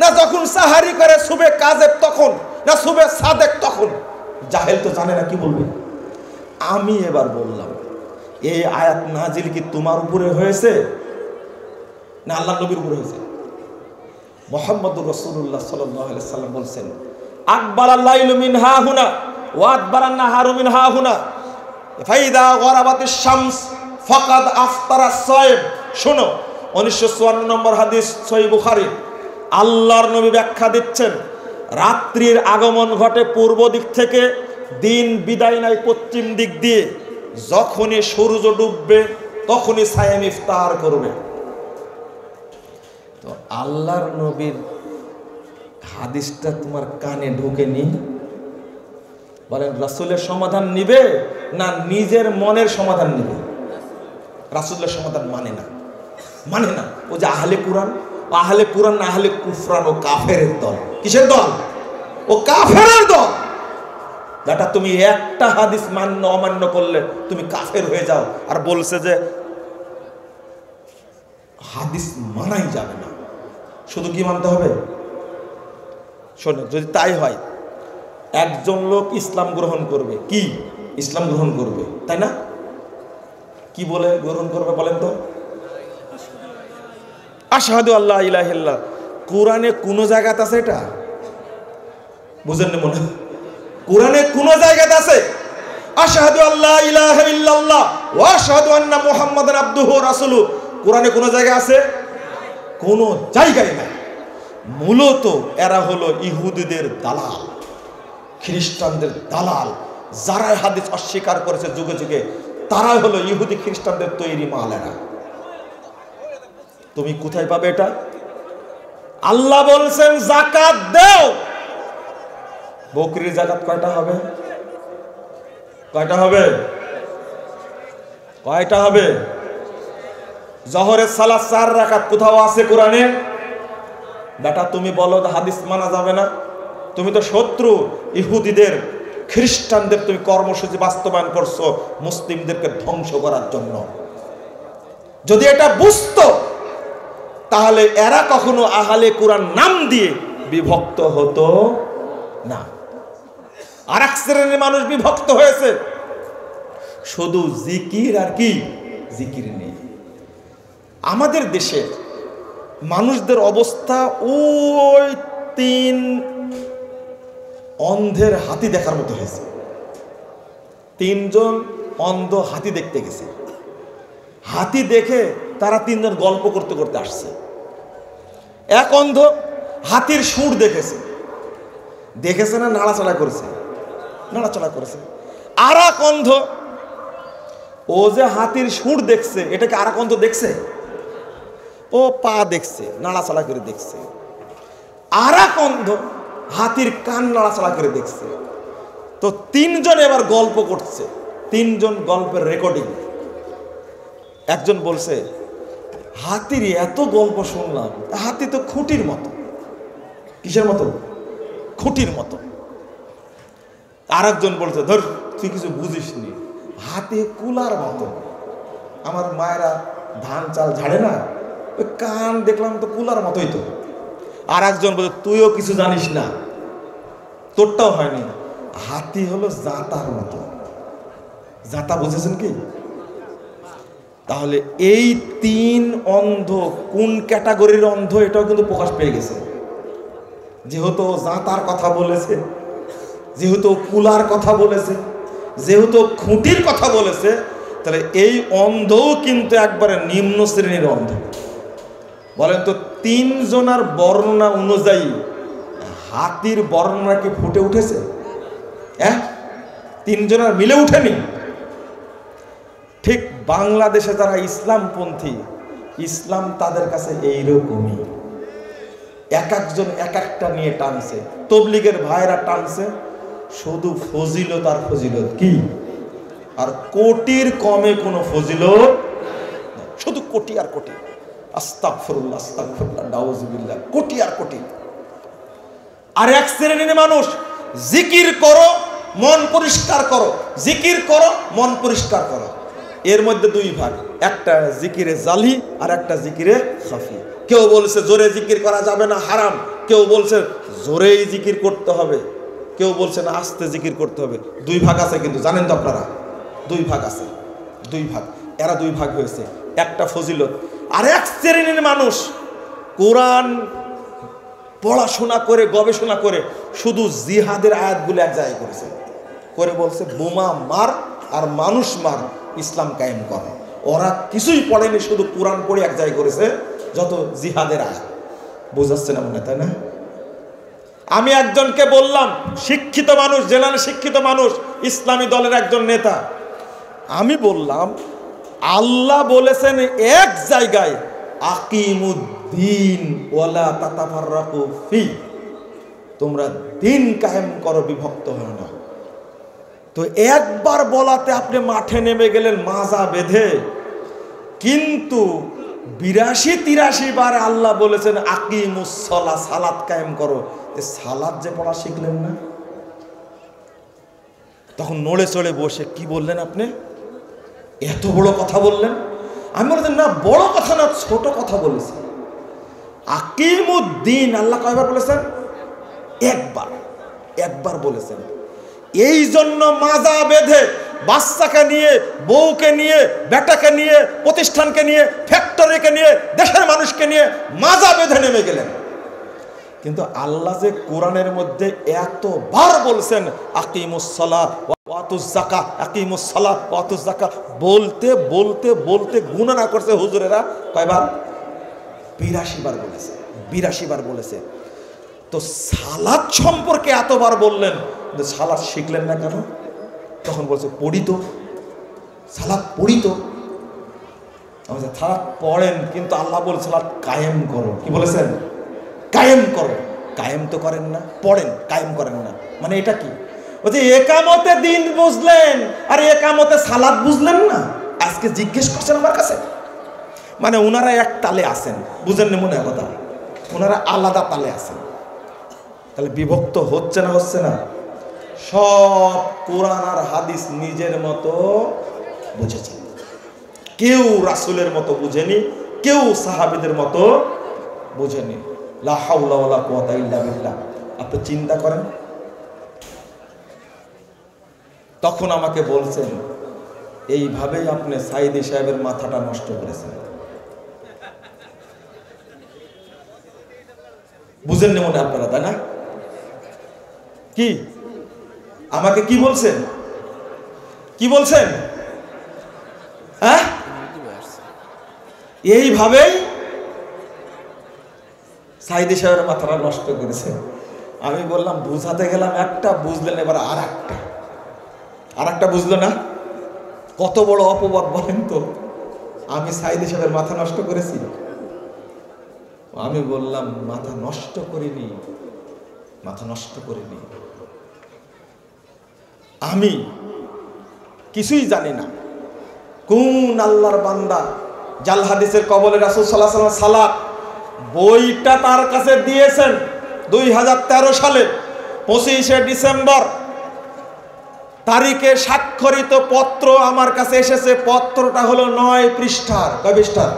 না যখন সাহারি করে সুবে কাজেব তখন, না সুবে সাদেক তখন? জাহেল তো জানে না, কি বলবে? আমি এবার বললাম এই আয়াত নাজিল কি তোমার উপরে হয়েছে না আল্লাহর নবীর উপরে হয়েছে? মুহাম্মদুর রাসূলুল্লাহ সাল্লাল্লাহু আলাইহি সাল্লাম বলছেন আকবালাল লাইলু মিন হাহুনা ওয়া আদবারান নাহারু মিন হাহুনা ফাইদা গরাবাতিশ শামস ফাকাদ আফতারাস সায়েম। শোনো, 1954 নম্বর হাদিস, সহিহ বুখারী। আল্লাহর নবী ব্যাখ্যা দিচ্ছেন, রাত্রির আগমন ঘটে পূর্ব দিক থেকে, দিন বিদায় নেয় পশ্চিম দিক দিয়ে। যখনই সূর্য ডুববে তখনই সায়েম ইফতার করবে। তো আল্লাহর নবীর হাদিসটা তোমার কানে ঢোকেনি? বলেন রাসূলের সমাধান নিবে না নিজের মনের সমাধান নিবে? রাসূলের সমাধান মানে না। ও যে আহলে কুরআন না আহলে কুফরান, ও কাফেরের দল। কিসের দল? ও কাফেরের দল। যেটা তুমি একটা হাদিস অমান্য করলে তুমি কাফের হয়ে যাও। আর বলছে যে হাদিস মানাই যাবে না, শুধু কি মানতে হবে? শোনো, যদি তাই হয় একজন লোক ইসলাম গ্রহণ করবে, কি ইসলাম গ্রহণ করবে, তাই না? কি বলে গ্রহণ করবে বলেন তো? আশহাদু আল্লা ইলাহা ইল্লাল্লাহ। কোরআনে কোন জায়গাতে আছে এটা? বুঝেন না মনে? কোরআনে কোন জায়গাতে আছে আশহাদু আল্লা ইলাহা ইল্লাল্লাহ ওয়া আশহাদু আন্না মুহাম্মাদান আবদুহু ওয়া রাসূলুহু? কোরআনে কোন জায়গায় আছে? কোন জায়গায় নাই। মূলত এরা হলো ইহুদিদের দালাল, খ্রিস্টানদের দালাল। যারা হাদিস অস্বীকার করেছে যুগে যুগে, তারা হলো ইহুদি খ্রিস্টানদের তৈরি মাল। এরা তুমি কোথায় পাবে এটা? আল্লাহ বলছেন যাকাত দাও। বকরির যাকাত কয়টা হবে? কয়টা হবে? জোহরের সালাত 4 রাকাত কোথাও আছে কোরআনে? বেটা তুমি বলো হাদিস মানা যাবে না? তুমি তো শত্রু ইহুদিদের খ্রিস্টানদের, তুমি কর্মসূচি বাস্তবায়ন করছো মুসলিমদেরকে ধ্বংস করার জন্য। যদি এটা বুঝতো তাহলে এরা কখনো আহলে কোরআন নাম দিয়ে বিভক্ত হতো না। আর এক শ্রেণীর মানুষ বিভক্ত হয়েছে, শুধু জিকির আর কি জিকির নেই। আমাদের দেশের মানুষদের অবস্থা ওই 3 অন্ধের হাতি দেখার মতো হয়েছে। 3 জন অন্ধ হাতি দেখতে গেছে। হাতি দেখে তারা 3 জন গল্প করতে করতে আসছে। এক অন্ধ হাতির সুর দেখেছে না নাড়াচাড়া করেছে? নাড়াচাড়া করেছে। আর এক অন্ধ, ও যে হাতির সুর দেখছে, এটাকে আর এক অন্ধ দেখছে? ও পা দেখছে, নাড়াচাড়া করে দেখছে। আর এক অন্ধ হাতির কান নাড়াচাড়া করে দেখছে। তো তিনজন এবার গল্প করছে, তিনজন গল্পের রেকর্ডিং। একজন বলছে, হাতির এত গল্প শুনলাম, হাতি তো খুঁটির মতো। কিসের মতো? খুঁটির মতো। আর একজন বলছে, ধর তুই কিছু বুঝিস নি, হাতি কুলার মতো। আমার মায়েরা ধান চাল ঝাড়ে না, ওই কান দেখলাম তো কুলার মতোই তো। আর একজন বলছে, তুইও কিছু জানিস না, তোরটাও হয়নি, হাতি হলো জাঁতার মতো। জাঁতা বুঝেছেন কি? তাহলে এই তিন অন্ধ কোন ক্যাটাগরির অন্ধ, এটাও কিন্তু প্রকাশ পেয়ে গেছে। যেহেতু জাঁতার কথা বলেছে, যেহেতু কুলার কথা বলেছে, যেহেতু খুঁটির কথা বলেছে, তাহলে এই অন্ধও কিন্তু একবারে নিম্ন শ্রেণীর অন্ধ। বলেন তো, তিনজনার বর্ণনা অনুযায়ী হাতির বর্ণনা কি ফুটে উঠেছে? হ্যাঁ, তিনজনের মিলে উঠেনি। ঠিক বাংলাদেশে যারা ইসলামপন্থী, ইসলাম তাদের কাছে এইরকমই। এক একজন এক একটা নিয়ে টানছে। তবলিগের ভাইরা টানছে শুধু ফজিলত আর ফজিলত, কি আর কোটির কমে কোনো ফজিলত, শুধু কোটি আর কোটি। আস্তাগফিরুল্লাহ, আস্তাগফিরুল্লাহ, নাউযুবিল্লাহ, কোটি আর কোটি। আর এক শ্রেণীর মানুষ, জিকির করো মন পরিষ্কার করো, জিকির করো মন পরিষ্কার করো। এর মধ্যে দুই ভাগ, একটা জিকিরে জালি আর একটা জিকিরে খাফি। কেউ বলছে জোরে জিকির করা যাবে না, হারাম। কেউ বলছে জোরেই জিকির করতে হবে, কেউ বলছে না আস্তে জিকির করতে হবে। দুই ভাগ আছে, কিন্তু জানেন তো আপনারা, দুই ভাগ আছে, দুই ভাগ। এরা দুই ভাগ হয়েছে, একটা ফজিলত। আর এক শ্রেণীর মানুষ কোরআন পড়াশোনা করে, গবেষণা করে শুধু জিহাদের আয়াতগুলো এক জায়গায় করেছে, করে বলছে বোমা মার আর মানুষ মার, ইসলাম কায়েম করে। ওরা কিছুই পড়েনি, শুধু কোরআন পড়ে এক জায়গায় করেছে যত জিহাদের আয়াত। বোঝাচ্ছে না মনে, তাই না? আমি একজনকে বললাম, শিক্ষিত মানুষ, জেনারেল শিক্ষিত মানুষ, ইসলামী দলের একজন নেতা, আমি বললাম আল্লাহ বলেছেন এক জায়গায় আকিমুদ্দিন ওয়ালা তাতাফাররাকু ফি, তোমরা দিন কায়েম করো, বিভক্ত হয় না। তো একবার বলাতে আপনি মাঠে নেমে গেলেন মাজা বেঁধে, কিন্তু 82-83 বার আল্লাহ বলেছেন আকিমুস সালাহ, সালাত কায়েম করো। সালাত যে পড়া শিখলেন না, তখন নড়ে চড়ে বসে কি বললেন আপনি? এত বড় কথা বললেন। আমি বলতেন না, বড় কথা না, ছোট কথা বলেছি। আকিমুদ্দিন আল্লাহ কয়বার বলেছেন? একবার, একবার বলেছেন। এই জন্য মাজা বেঁধে বাচ্চাকে নিয়ে, বউকে নিয়ে, বেটাকে নিয়ে, প্রতিষ্ঠানকে নিয়ে, ফ্যাক্টরিকে নিয়ে, দেশের মানুষকে নিয়ে মাজা বেঁধে নেমে গেলেন। কিন্তু আল্লাহ যে কোরআনের মধ্যে এতবার বলছেন আকিমুস সালাহ ওয়াতুজ যাকাত, আকিমুস সালাহ ওয়াতুজ যাকাত, বলতে বলতে বলতে গুণনা করছে হুজুরেরা কয়বার? 82 বার বলেছে, 82 বার বলেছে। তো সালাত সম্পর্কে এতবার বললেন, সালাত শিখলেন না কেন? তখন বলছে পড়ি তো, সালাত পড়ি তো। সালাত পড়েন, কিন্তু আল্লাহ বলছে সালাত কায়েম করো। কি বলেছেন? কায়েম করো। কায়েম তো করেন না, পড়েন, কায়েম করেন না। মানে এটা কি? বলছে একামতে দিন বুঝলেন আর একামতে সালাত বুঝলেন না। আজকে জিজ্ঞেস করছেন আমার কাছে, মানে ওনারা এক তালে আছেন, বুঝেন না মনে হয় কথা, ওনারা আলাদা তালে আছেন। তাহলে বিভক্ত হচ্ছে না, হচ্ছে না? সব কোরআন আর হাদিস নিজের মতো বুঝেছে। কেউ রাসূলের মতো বুঝেনি, কেউ সাহাবীদের মতো বুঝেনি। লা হাওলা ওয়ালা কুওয়াতা ইল্লা বিল্লাহ। আপনি চিন্তা করেন। তখন আমাকে বলছেন এইভাবেই আপনি সাইদি সাহেবের মাথাটা নষ্ট করেছেন। বুঝেন না মনে আপনারা, তাই না? কি আমাকে কি বলছেন? কি বলছেন? হ্যাঁ, এইভাবেই সাইদি সাহেবের মাথাটা নষ্ট করেছে। আমি বললাম বুঝাতে গেলাম একটা, বুঝলেন এবার আর একটা। আর একটা বুঝলো না, কত বড় অপবাদ বলেন তো। আমি সাইদ সাহেবের মাথা নষ্ট করেছি? আমি বললাম মাথা নষ্ট করিনি, মাথা নষ্ট করিনি। আমি কিছুই জানি না কোন আল্লাহর বান্দা জাল হাদিসের কবলে রাসূল সাল্লাল্লাহু আলাইহি ওয়াসাল্লাম সালাত বইটা তার কাছে দিয়েছেন 2013 সালে 25শে ডিসেম্বর তারিখে স্বাক্ষরিত পত্র আমার কাছে এসেছে। পত্রটা হলো 9 পৃষ্ঠার। কয় পৃষ্ঠার?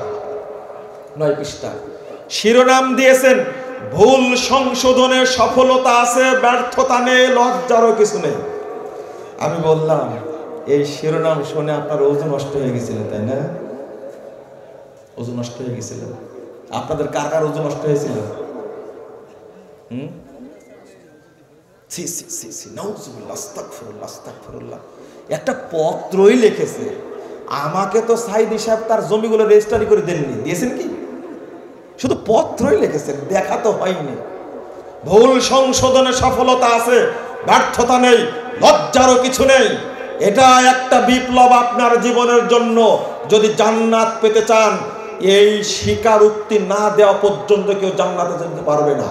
9 পৃষ্ঠা। শিরোনাম দিয়েছেন ভুল সংশোধনে সফলতা আছে, ব্যর্থতা নেই, লজ্জারও কিছু নেই। আমি বললাম এই শিরোনাম শুনে আপনার ওযু নষ্ট হয়ে গেছিল, তাই না? ওযু নষ্ট হয়ে গেছিল। আপনাদের কার কার ওযু নষ্ট হয়েছিল? একটা পত্রই লিখেছে। আমাকে তো সাইদি সাহেব তার জমিগুলো রেজিস্ট্রি করে দেননি, দিয়েছেন কি? শুধু পত্রই লিখেছেন, দেখা তো হয়নি। ভুল সংশোধনে সফলতা আছে, ব্যর্থতা নেই, লজ্জারও কিছু নেই। এটা একটা বিপ্লব আপনার জীবনের জন্য। যদি জান্নাত পেতে চান, এই স্বীকারোক্তি না দেওয়া পর্যন্ত কেউ জান্নাতে যেতে পারবে না।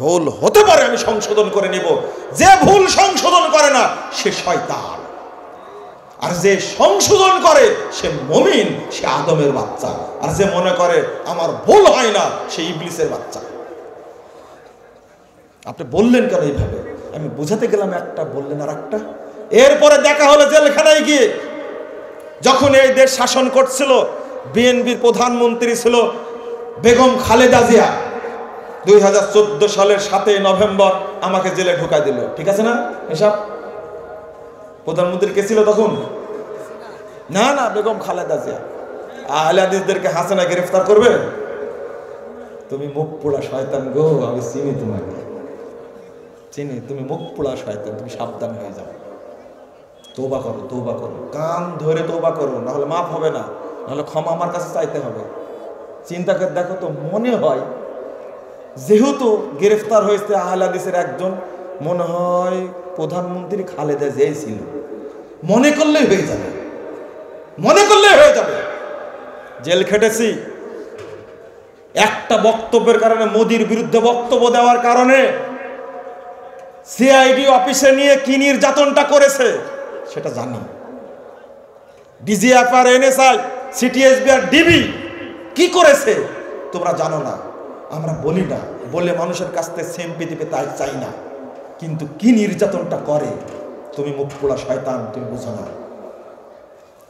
ভুল হতে পারে, আমি সংশোধন করে নেব। যে ভুল সংশোধন করে না সে শয়তান, আর যে সংশোধন করে সে মুমিন, সে আদমের বাচ্চা। আর যে মনে করে আমার ভুল হয় না সে ইবলিসের বাচ্চা। আপনি বললেন কেন এইভাবে? আমি বুঝাতে গেলাম একটা, বললেন আর একটা। এরপরে দেখা হলো জেলখানায় গিয়ে, যখন এই দেশ শাসন করছিল বিএনপির প্রধানমন্ত্রী ছিল বেগম খালেদা জিয়া। 2014 সালের 7 নভেম্বর আমাকে জেলে ঢুকাই দিল। ঠিক আছে না? এসব প্রধানমন্ত্রী কে ছিল তখন? না না, বেগম খালেদা জিয়া। আহলে হাদিসদেরকে হাসিনা গ্রেফতার করবে? তুমি মুখ পোড়া শয়তান গো, আমি চিনি তোমাকে, চিনি। তুমি মুখ পোড়া শয়তান, তুমি সাবধান হয়ে যাও। তওবা করো, তওবা করো, কান ধরে তওবা করো, নাহলে মাফ হবে না, নাহলে ক্ষমা আমার কাছে চাইতে হবে। চিন্তা করে দেখো তো, মনে হয় যেহেতু গ্রেফতার হয়েছে আহলে হাদিসের একজন, মনে হয় প্রধানমন্ত্রী খালেদা জিয়া ছিল। মনে করলেই হয়ে যাবে, মনে করলেই হয়ে যাবে। জেল খেটেছি একটা বক্তব্যের কারণে, মোদির বিরুদ্ধে বক্তব্য দেওয়ার কারণে। সিআইডি অফিসে নিয়ে কি নির্যাতনটা করেছে সেটা জানি। ডিজিএফআর, এনএসআই, সিটিএসবি আর ডিবি কি করেছে তোমরা জানো না, আমরা বলি না, বলে মানুষের কাছ থেকে সিম্পিতি পেতে চাই না। কিন্তু কি নির্যাতনটা করে, তুমি মুখ পোড়া শয়তান, তুমি বুঝো না।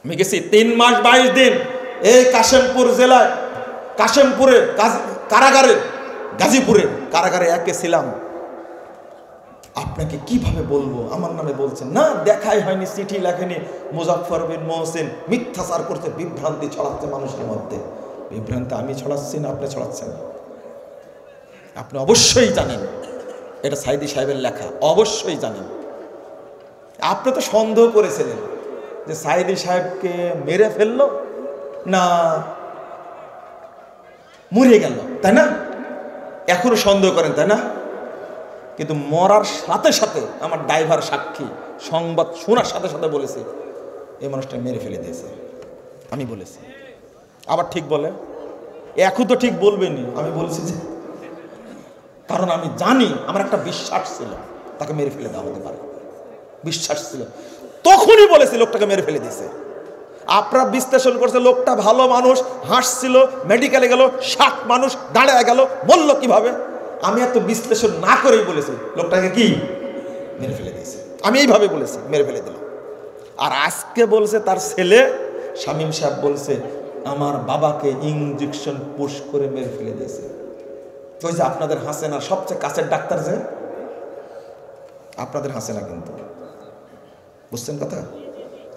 আমি গেছি 3 মাস 22 দিন এই কাশেমপুর জেলায়, কাশেমপুরে কারাগারে, গাজীপুরে কারাগারে একে ছিলাম। আপনাকে কিভাবে বলবো, আমার নামে বলছেন না, দেখাই হয়নি, চিঠি লেখেনি। মুজাফফর বিন মহসিন মিথ্যাচার করতে, বিভ্রান্তি ছড়াচ্ছে মানুষের মধ্যে। বিভ্রান্তি আমি ছড়াচ্ছি না, আপনি ছড়াচ্ছেন। আপনি অবশ্যই জানেন এটা সাইদি সাহেবের লেখা, অবশ্যই জানেন। আপনি তো সন্দেহ করেছিলেন যে সাইদি সাহেবকে মেরে ফেললো না মরে গেল, তাই না? এখনো সন্দেহ করেন, তাই না? কিন্তু মরার সাথে সাথে আমার ড্রাইভার সাক্ষী, সংবাদ শোনার সাথে সাথে বলেছে এই মানুষটা মেরে ফেলে দিয়েছে। আমি বলেছি, আবার ঠিক বলে, এখন তো ঠিক বলবেনি। আমি বলেছি যে, কারণ আমি জানি, আমার একটা বিশ্বাস ছিল তাকে মেরে ফেলে দেওয়া হতে পারে, বিশ্বাস ছিল। তখনই বলেছি লোকটাকে মেরে ফেলে দিয়েছে। আপনারা বিশ্লেষণ করছে লোকটা ভালো মানুষ, হাসছিল, মেডিকেলে গেল, 60 মানুষ দাঁড়ায় গেল, বলল কিভাবে। আমি এত বিশ্লেষণ না করেই বলেছি লোকটাকে কি মেরে ফেলে দিয়েছে। আমি এইভাবে বলেছি, মেরে ফেলে দিল। আর আজকে বলছে তার ছেলে শামীম সাহেব বলছে আমার বাবাকে ইঞ্জেকশন পুশ করে মেরে ফেলে দিয়েছে। ওই যে আপনাদের হাসেনা সবচেয়ে কাছের ডাক্তার, যে আপনাদের হাসেনা, কিন্তু বুঝছেন কথা?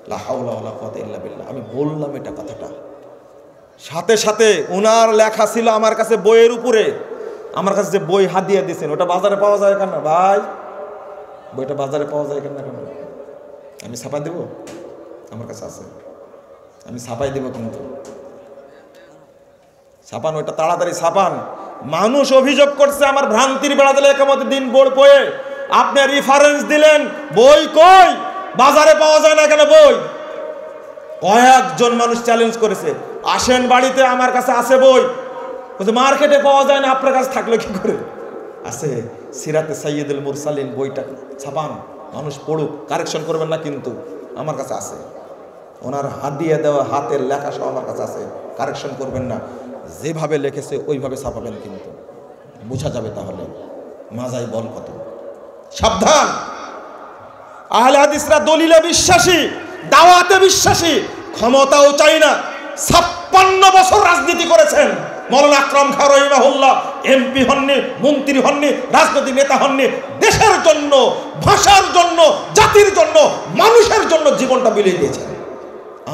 লা হাওলা ওয়ালা কুওয়াতা ইল্লা বিল্লাহ। আমি বললাম এটা কথাটা, সাথে সাথে ওনার লেখা ছিল আমার কাছে বইয়ের উপরে। আমার কাছে যে বই হাদিয়া দিয়েছেন, ওটা বাজারে পাওয়া যায় কেন ভাই? বইটা বাজারে পাওয়া যায় কেন? আমি ছাপাই দেব, আমার কাছে আছে, আমি ছাপাই দেব। কিন্তু ছাপান, ওইটা তাড়াতাড়ি ছাপান। মানুষ অভিযোগ করছে আমার ভ্রান্তির বেড়া দিলে একামতের দিন বোর্ড বইয়ে আপনি রেফারেন্স দিলেন, বই কই? বাজারে পাওয়া যায় না কেন বই? কয়েকজন মানুষ চ্যালেঞ্জ করেছে, আসেন বাড়িতে, আমার কাছে আছে বই। বলছে মার্কেটে পাওয়া যায় না, আপনার কাছে থাকলে কি করে? আছে, সিরাতে সাইয়্যিদুল মুরসালিন বইটা ছাপান, মানুষ পড়ুক, কারেকশন করবেন না কিন্তু, আমার কাছে আছে। ওনার হাত দিয়ে দেওয়া হাতের লেখা সব আমার কাছে আছে, কারেকশন করবেন না, যেভাবে লিখেছে ওইভাবে ছাপাবেন, কিন্তু বোঝা যাবে তাহলে মাজাই বল কত। সাবধান, আহলে হাদিসরা দলিলে বিশ্বাসী, দাওয়াতে বিশ্বাসী, ক্ষমতাও চাই না। 56 বছর রাজনীতি করেছেন মাওলানা আকরাম খান রাহিমাহুল্লাহ। এমপি হননি, মন্ত্রী হননি, রাজনৈতিক নেতা হননি, দেশের জন্য, ভাষার জন্য, জাতির জন্য, মানুষের জন্য জীবনটা বিলিয়ে দিয়েছেন।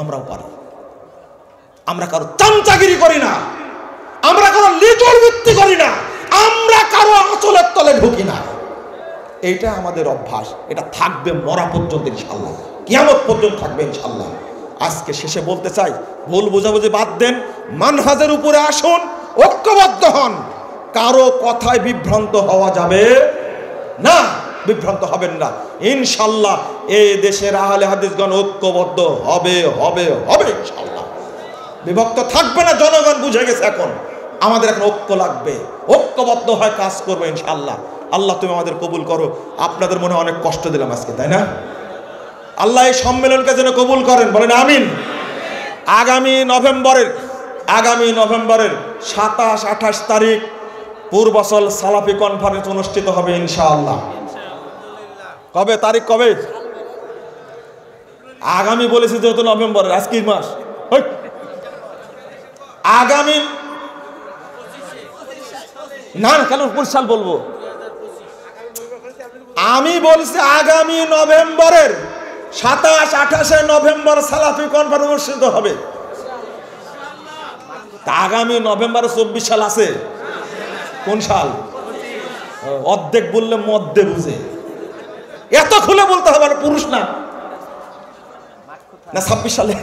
আমরাও পারি। আমরা কারো চামচাগিরি করি না, আমরা কারো লিজুর ভিত্তি করি না, আমরা কারো আঁচলের তলে ঢুকি না। এইটা আমাদের অভ্যাস, এটা থাকবে মরা পর্যন্ত ইনশাআল্লাহ, কিয়ামত পর্যন্ত থাকবে ইনশাআল্লাহ। আজকে শেষে বলতে চাই, ভুল বোঝাবুঝি বাদ দেন, মানহাজের উপরে আসুন, ঐক্যবদ্ধ হন। কারো কথায় বিভ্রান্ত হওয়া যাবে না, বিভ্রান্ত হবেন না ইনশাআল্লাহ। এই দেশের আহলে হাদিসগণ ঐক্যবদ্ধ হবে হবে হবে ইনশাআল্লাহ, বিভক্ত থাকবে না। জনগণ বুঝে গেছে, এখন আমাদের এখন ঐক্য লাগবে, ঐক্যবদ্ধ হয় কাজ করবো ইনশাআল্লাহ। আল্লাহ তুমি আমাদের কবুল করো। আপনাদের মনে অনেক কষ্ট দিলাম আজকে, তাই না? আল্লাহ এই সম্মেলনকে যেন কবুল করেন, বলেন আমিন। আগামী নভেম্বরের 27-28 তারিখ পূর্বচল সালাফি কনফারেন্স অনুষ্ঠিত হবে ইনশাআল্লাহ। কবে তারিখ, কবে? আগামী বলেছি যেহেতু নভেম্বরের, আজকে মাস, আগামী না কেন 25 সাল বলবো? আমি বলছি আগামী নভেম্বরের 27-28 নভেম্বর সালাফি কনফারেন্স অনুষ্ঠিত হবে। আগামী নভেম্বরে 24 সাল আছে, কোন সাল? অর্ধেক বললে মধ্যে বুঝে, এত খুলে বলতে হবে, পুরুষ না। 26 সালে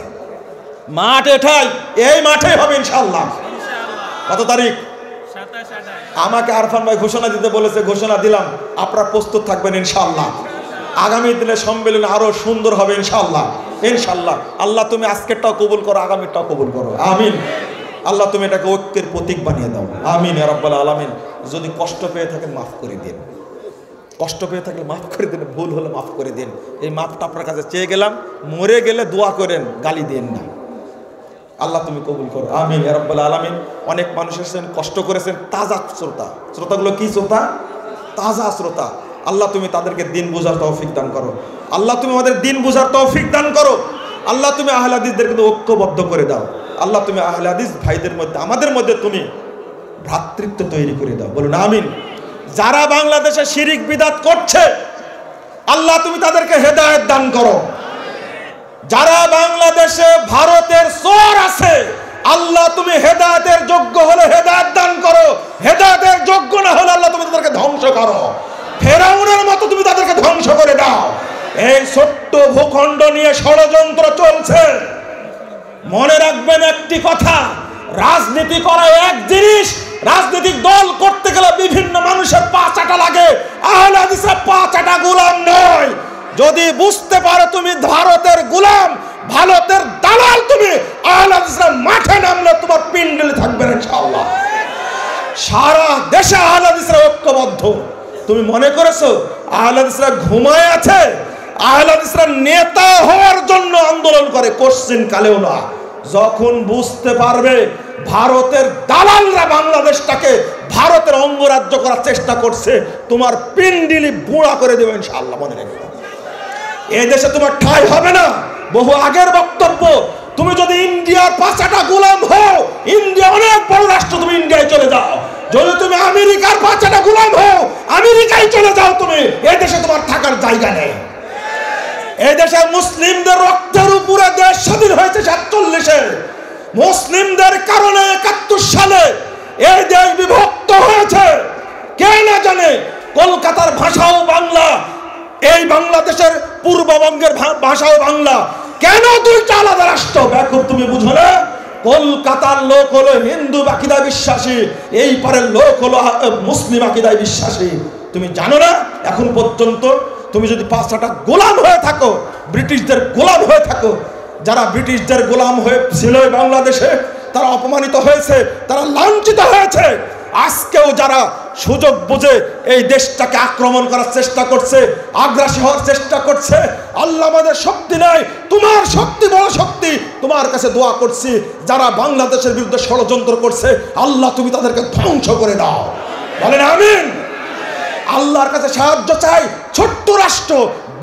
মাঠ এটাই, এই মাঠে হবে ইনশাআল্লাহ। কত তারিখ? আমাকে আরফান ভাই ঘোষণা দিতে বলেছে, ঘোষণা দিলাম, আপনারা প্রস্তুত থাকবেন ইনশাআল্লাহ। আগামী দিনে সম্মেলন আরো সুন্দর হবে ইনশাআল্লাহ, ইনশাআল্লাহ। আল্লাহ তুমি আজকেরটাও কবুল করো, আগামীটাও কবুল করো, আমিন। আল্লাহ তুমি এটাকে ঐক্যের প্রতীক বানিয়ে দাও, আমিন ইয়া রাব্বাল আলামিন। যদি কষ্ট পেয়ে থাকেন মাফ করে দিন, কষ্ট পেয়ে থাকলে মাফ করে দিন, ভুল হলে মাফ করে দিন। এই মাফটা আপনার কাছে চেয়ে গেলাম, মরে গেলে দোয়া করেন, গালি দিন না। আল্লাহ তুমি কবুল করো, আমিন ইয়া রাব্বাল আলামিন। অনেক মানুষ এসেছেন, কষ্ট করেছেন, তাজা শ্রোতা, শ্রোতাগুলো কি শ্রোতা? তাজা শ্রোতা। আল্লাহ তুমি তাদেরকে দিন বোঝার তৌফিক দান করো, আল্লাহ তুমি আমাদের দিন বোঝার তৌফিক দান করো। আল্লাহ তুমি আহলে হাদিসদেরকে ঐক্যবদ্ধ করে দাও। আল্লাহ তুমি আহলে হাদিস ভাইদের মধ্যে, আমাদের মধ্যে তুমি ভ্রাতৃত্ব তৈরি করে দাও, বলুন আমিন। যারা বাংলাদেশে শিরিক বিদআত করছে, আল্লাহ তুমি তাদেরকে হেদায়েত দান করো। যারা বাংলাদেশে ভারতের চোর আছে, আল্লাহ তুমি হেদায়েতের যোগ্য হলে হেদায়েত দান করো, হেদায়েতের যোগ্য না হলে আল্লাহ তুমি তাদেরকে ধ্বংস করো, ফেরাউনের মতো তুমি তাদেরকে ধ্বংস করে দাও। এই ছোট্ট ভূখণ্ড নিয়ে ষড়যন্ত্র চলছে। মনে রাখবেন একটি কথা, রাজনীতি করা এক জিনিস, রাজনৈতিক দল করতে গেলে বিভিন্ন মানুষের পা চাটা লাগে। আহলে হাদিসরা পা চাটা গোলাম নয়। যদি বুঝতে পারো তুমি ভারতের গোলাম, ভারতের দালাল তুমি, আহলে হাদিসরা মাঠে নামলে তোমার পিণ্ডলে থাকবে না ইনশাআল্লাহ। সারা দেশে আহলে হাদিসরা ঐক্যবদ্ধ। তুমি মনে করেছো আহলে হাদিসরা ঘুমায় আছে? আহলে হাদিসরা নেতা হওয়ার জন্য আন্দোলন করে, কোশ্চিন কালেও না। যখন বুঝতে পারবে ভারতের দালালরা বাংলাদেশটাকে ভারতের অঙ্গরাজ্য করার চেষ্টা করছে, তোমার পিন্ডিলি বুড়া করে দেবে ইনশাআল্লাহ, মনে রাখবে। এই দেশে তোমার ঠাঁই হবে না। বহু আগের বক্তব্য, তুমি যদি ইন্ডিয়ার পাঁচাটা গোলাম হও, ইন্ডিয়া অনেক বড় রাষ্ট্র, তুমি ইন্ডিয়ায় চলে যাও। যদি তুমি আমেরিকার পাঁচাটা গোলাম হও, আমেরিকায় চলে যাও। তুমি এই দেশে তোমার থাকার জায়গা নেই। এই দেশে মুসলিমদের রক্তের উপরে দেশ স্বাধীন হয়েছে 47-এ। মুসলিমদের কারণে 71 সালে এই দেশ বিভক্ত হয়েছে। কে না জানে কলকাতার ভাষাও বাংলা, এই বাংলাদেশের পূর্ববঙ্গের ভাষাও বাংলা। কেন দুইটা আলাদা রাষ্ট্র? ব্যাকুল তুমি বুঝো না? কলকাতার লোক হলো হিন্দু আকীদায় বিশ্বাসী, এই পারের লোক হলো মুসলিম আকীদায় বিশ্বাসী। তুমি জানো না এখন পর্যন্ত তুমি যদি 5টা গোলাম হয়ে থাকো, ব্রিটিশদের গোলাম হয়ে থাকো, যারা ব্রিটিশদের গোলাম হয়ে ছিল বাংলাদেশে, তারা অপমানিত হয়েছে, তারা লাঞ্ছিত হয়েছে। আজকেও যারা সুযোগ বুঝে এই দেশটাকে আক্রমণ করার চেষ্টা করছে, আগ্রাসী হওয়ার চেষ্টা করছে, আল্লাহ আমাদের শক্তি নাই, তোমার শক্তি বড় শক্তি, তোমার কাছে দোয়া করছি যারা বাংলাদেশের বিরুদ্ধে ষড়যন্ত্র করছে, আল্লাহ তুমি তাদেরকে ধ্বংস করে দাও, বলেন আমিন। আল্লাহর কাছে সাহায্য চাই। ছোট্ট রাষ্ট্র,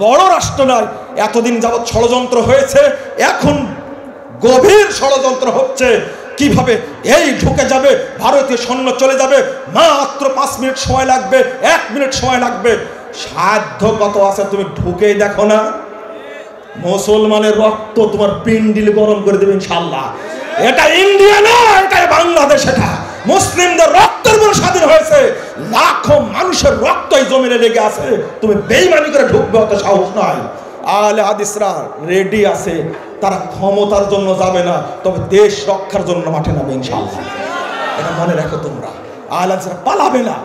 বড় রাষ্ট্র নয়। এতদিন যাবৎ ষড়যন্ত্র হয়েছে, এখন গভীর ষড়যন্ত্র হচ্ছে কিভাবে এই ঢুকে যাবে, ভারতীয় সৈন্য চলে যাবে, মাত্র 5 মিনিট সময় লাগবে, 1 মিনিট সময় লাগবে। সাধ্য কত আছে তুমি ঢুকেই দেখো না। মুসলমানের রক্ত তোমার পিন্ডিল গরম করে দেবে ইনশাআল্লাহ। এটা ইন্ডিয়া না, এটা বাংলাদেশ। এটা মুসলিমদের রক্তের উপর স্বাধীন হয়েছে, লাখো মানুষের রক্তই জমিনে লেগে আছে। তুমি বেঈমানি করে ঢুকবে, অত সাহস নয়। আহলে হাদিসরা রেডি আছে, তারা ক্ষমতার জন্য যাবে না, তবে দেশ রক্ষার জন্য মাঠে নামে ইনশাআল্লাহ। এটা মনে রাখো তোমরা। আহলে হাদিসরা পালাবে না।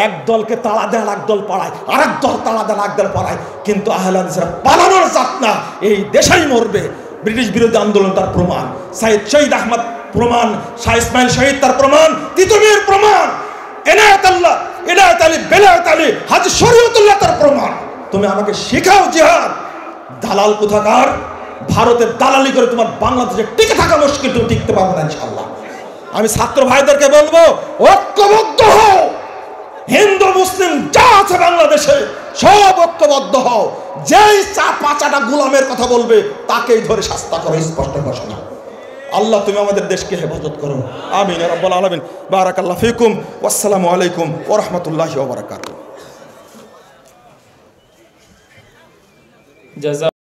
এক দলকে তাড়া দেয়, এক দল পালায়, আরেক দল তাড়া দেয়, এক দল পালায়, কিন্তু আহলে হাদিসরা পালানোর জাত না, এই দেশেই মরবে। ব্রিটিশ বিরোধী আন্দোলন তার প্রমাণ, সাইদ শহীদ আহমদ প্রমাণ, শাহ ইসমাইল শহীদ তার প্রমাণ, তিতুমির প্রমাণ, এনায়েত আলী, বেলায়েত আলী, হাজী শরীয়তুল্লাহ তার প্রমাণ। তুমি আমাকে শেখাও জিহাদ। দালাল কোথাকার, ভারতের দালালি করে তোমার বাংলাদেশে টিকে থাকা মুশকিল, তুমি টিকতে পারবে না ইনশাআল্লাহ। আমি ছাত্র ভাইদেরকে বলবো, ঐক্যবদ্ধ হও। হিন্দু মুসলিম যা আছে বাংলাদেশে সব ঐক্যবদ্ধ হও। যেই 5টা গোলামের কথা বলবে তাকেই ধরে শাস্তি করো, স্পষ্ট ঘোষণা। আল্লাহ তুমি আমাদের দেশকে হেফাজত করো, আমিন ইয়া রাব্বাল আলামিন। বারাকাল্লাহু ফিকুম, ওয়াসসালামু আলাইকুম ওয়া রাহমাতুল্লাহি ওয়া বারাকাতুহু।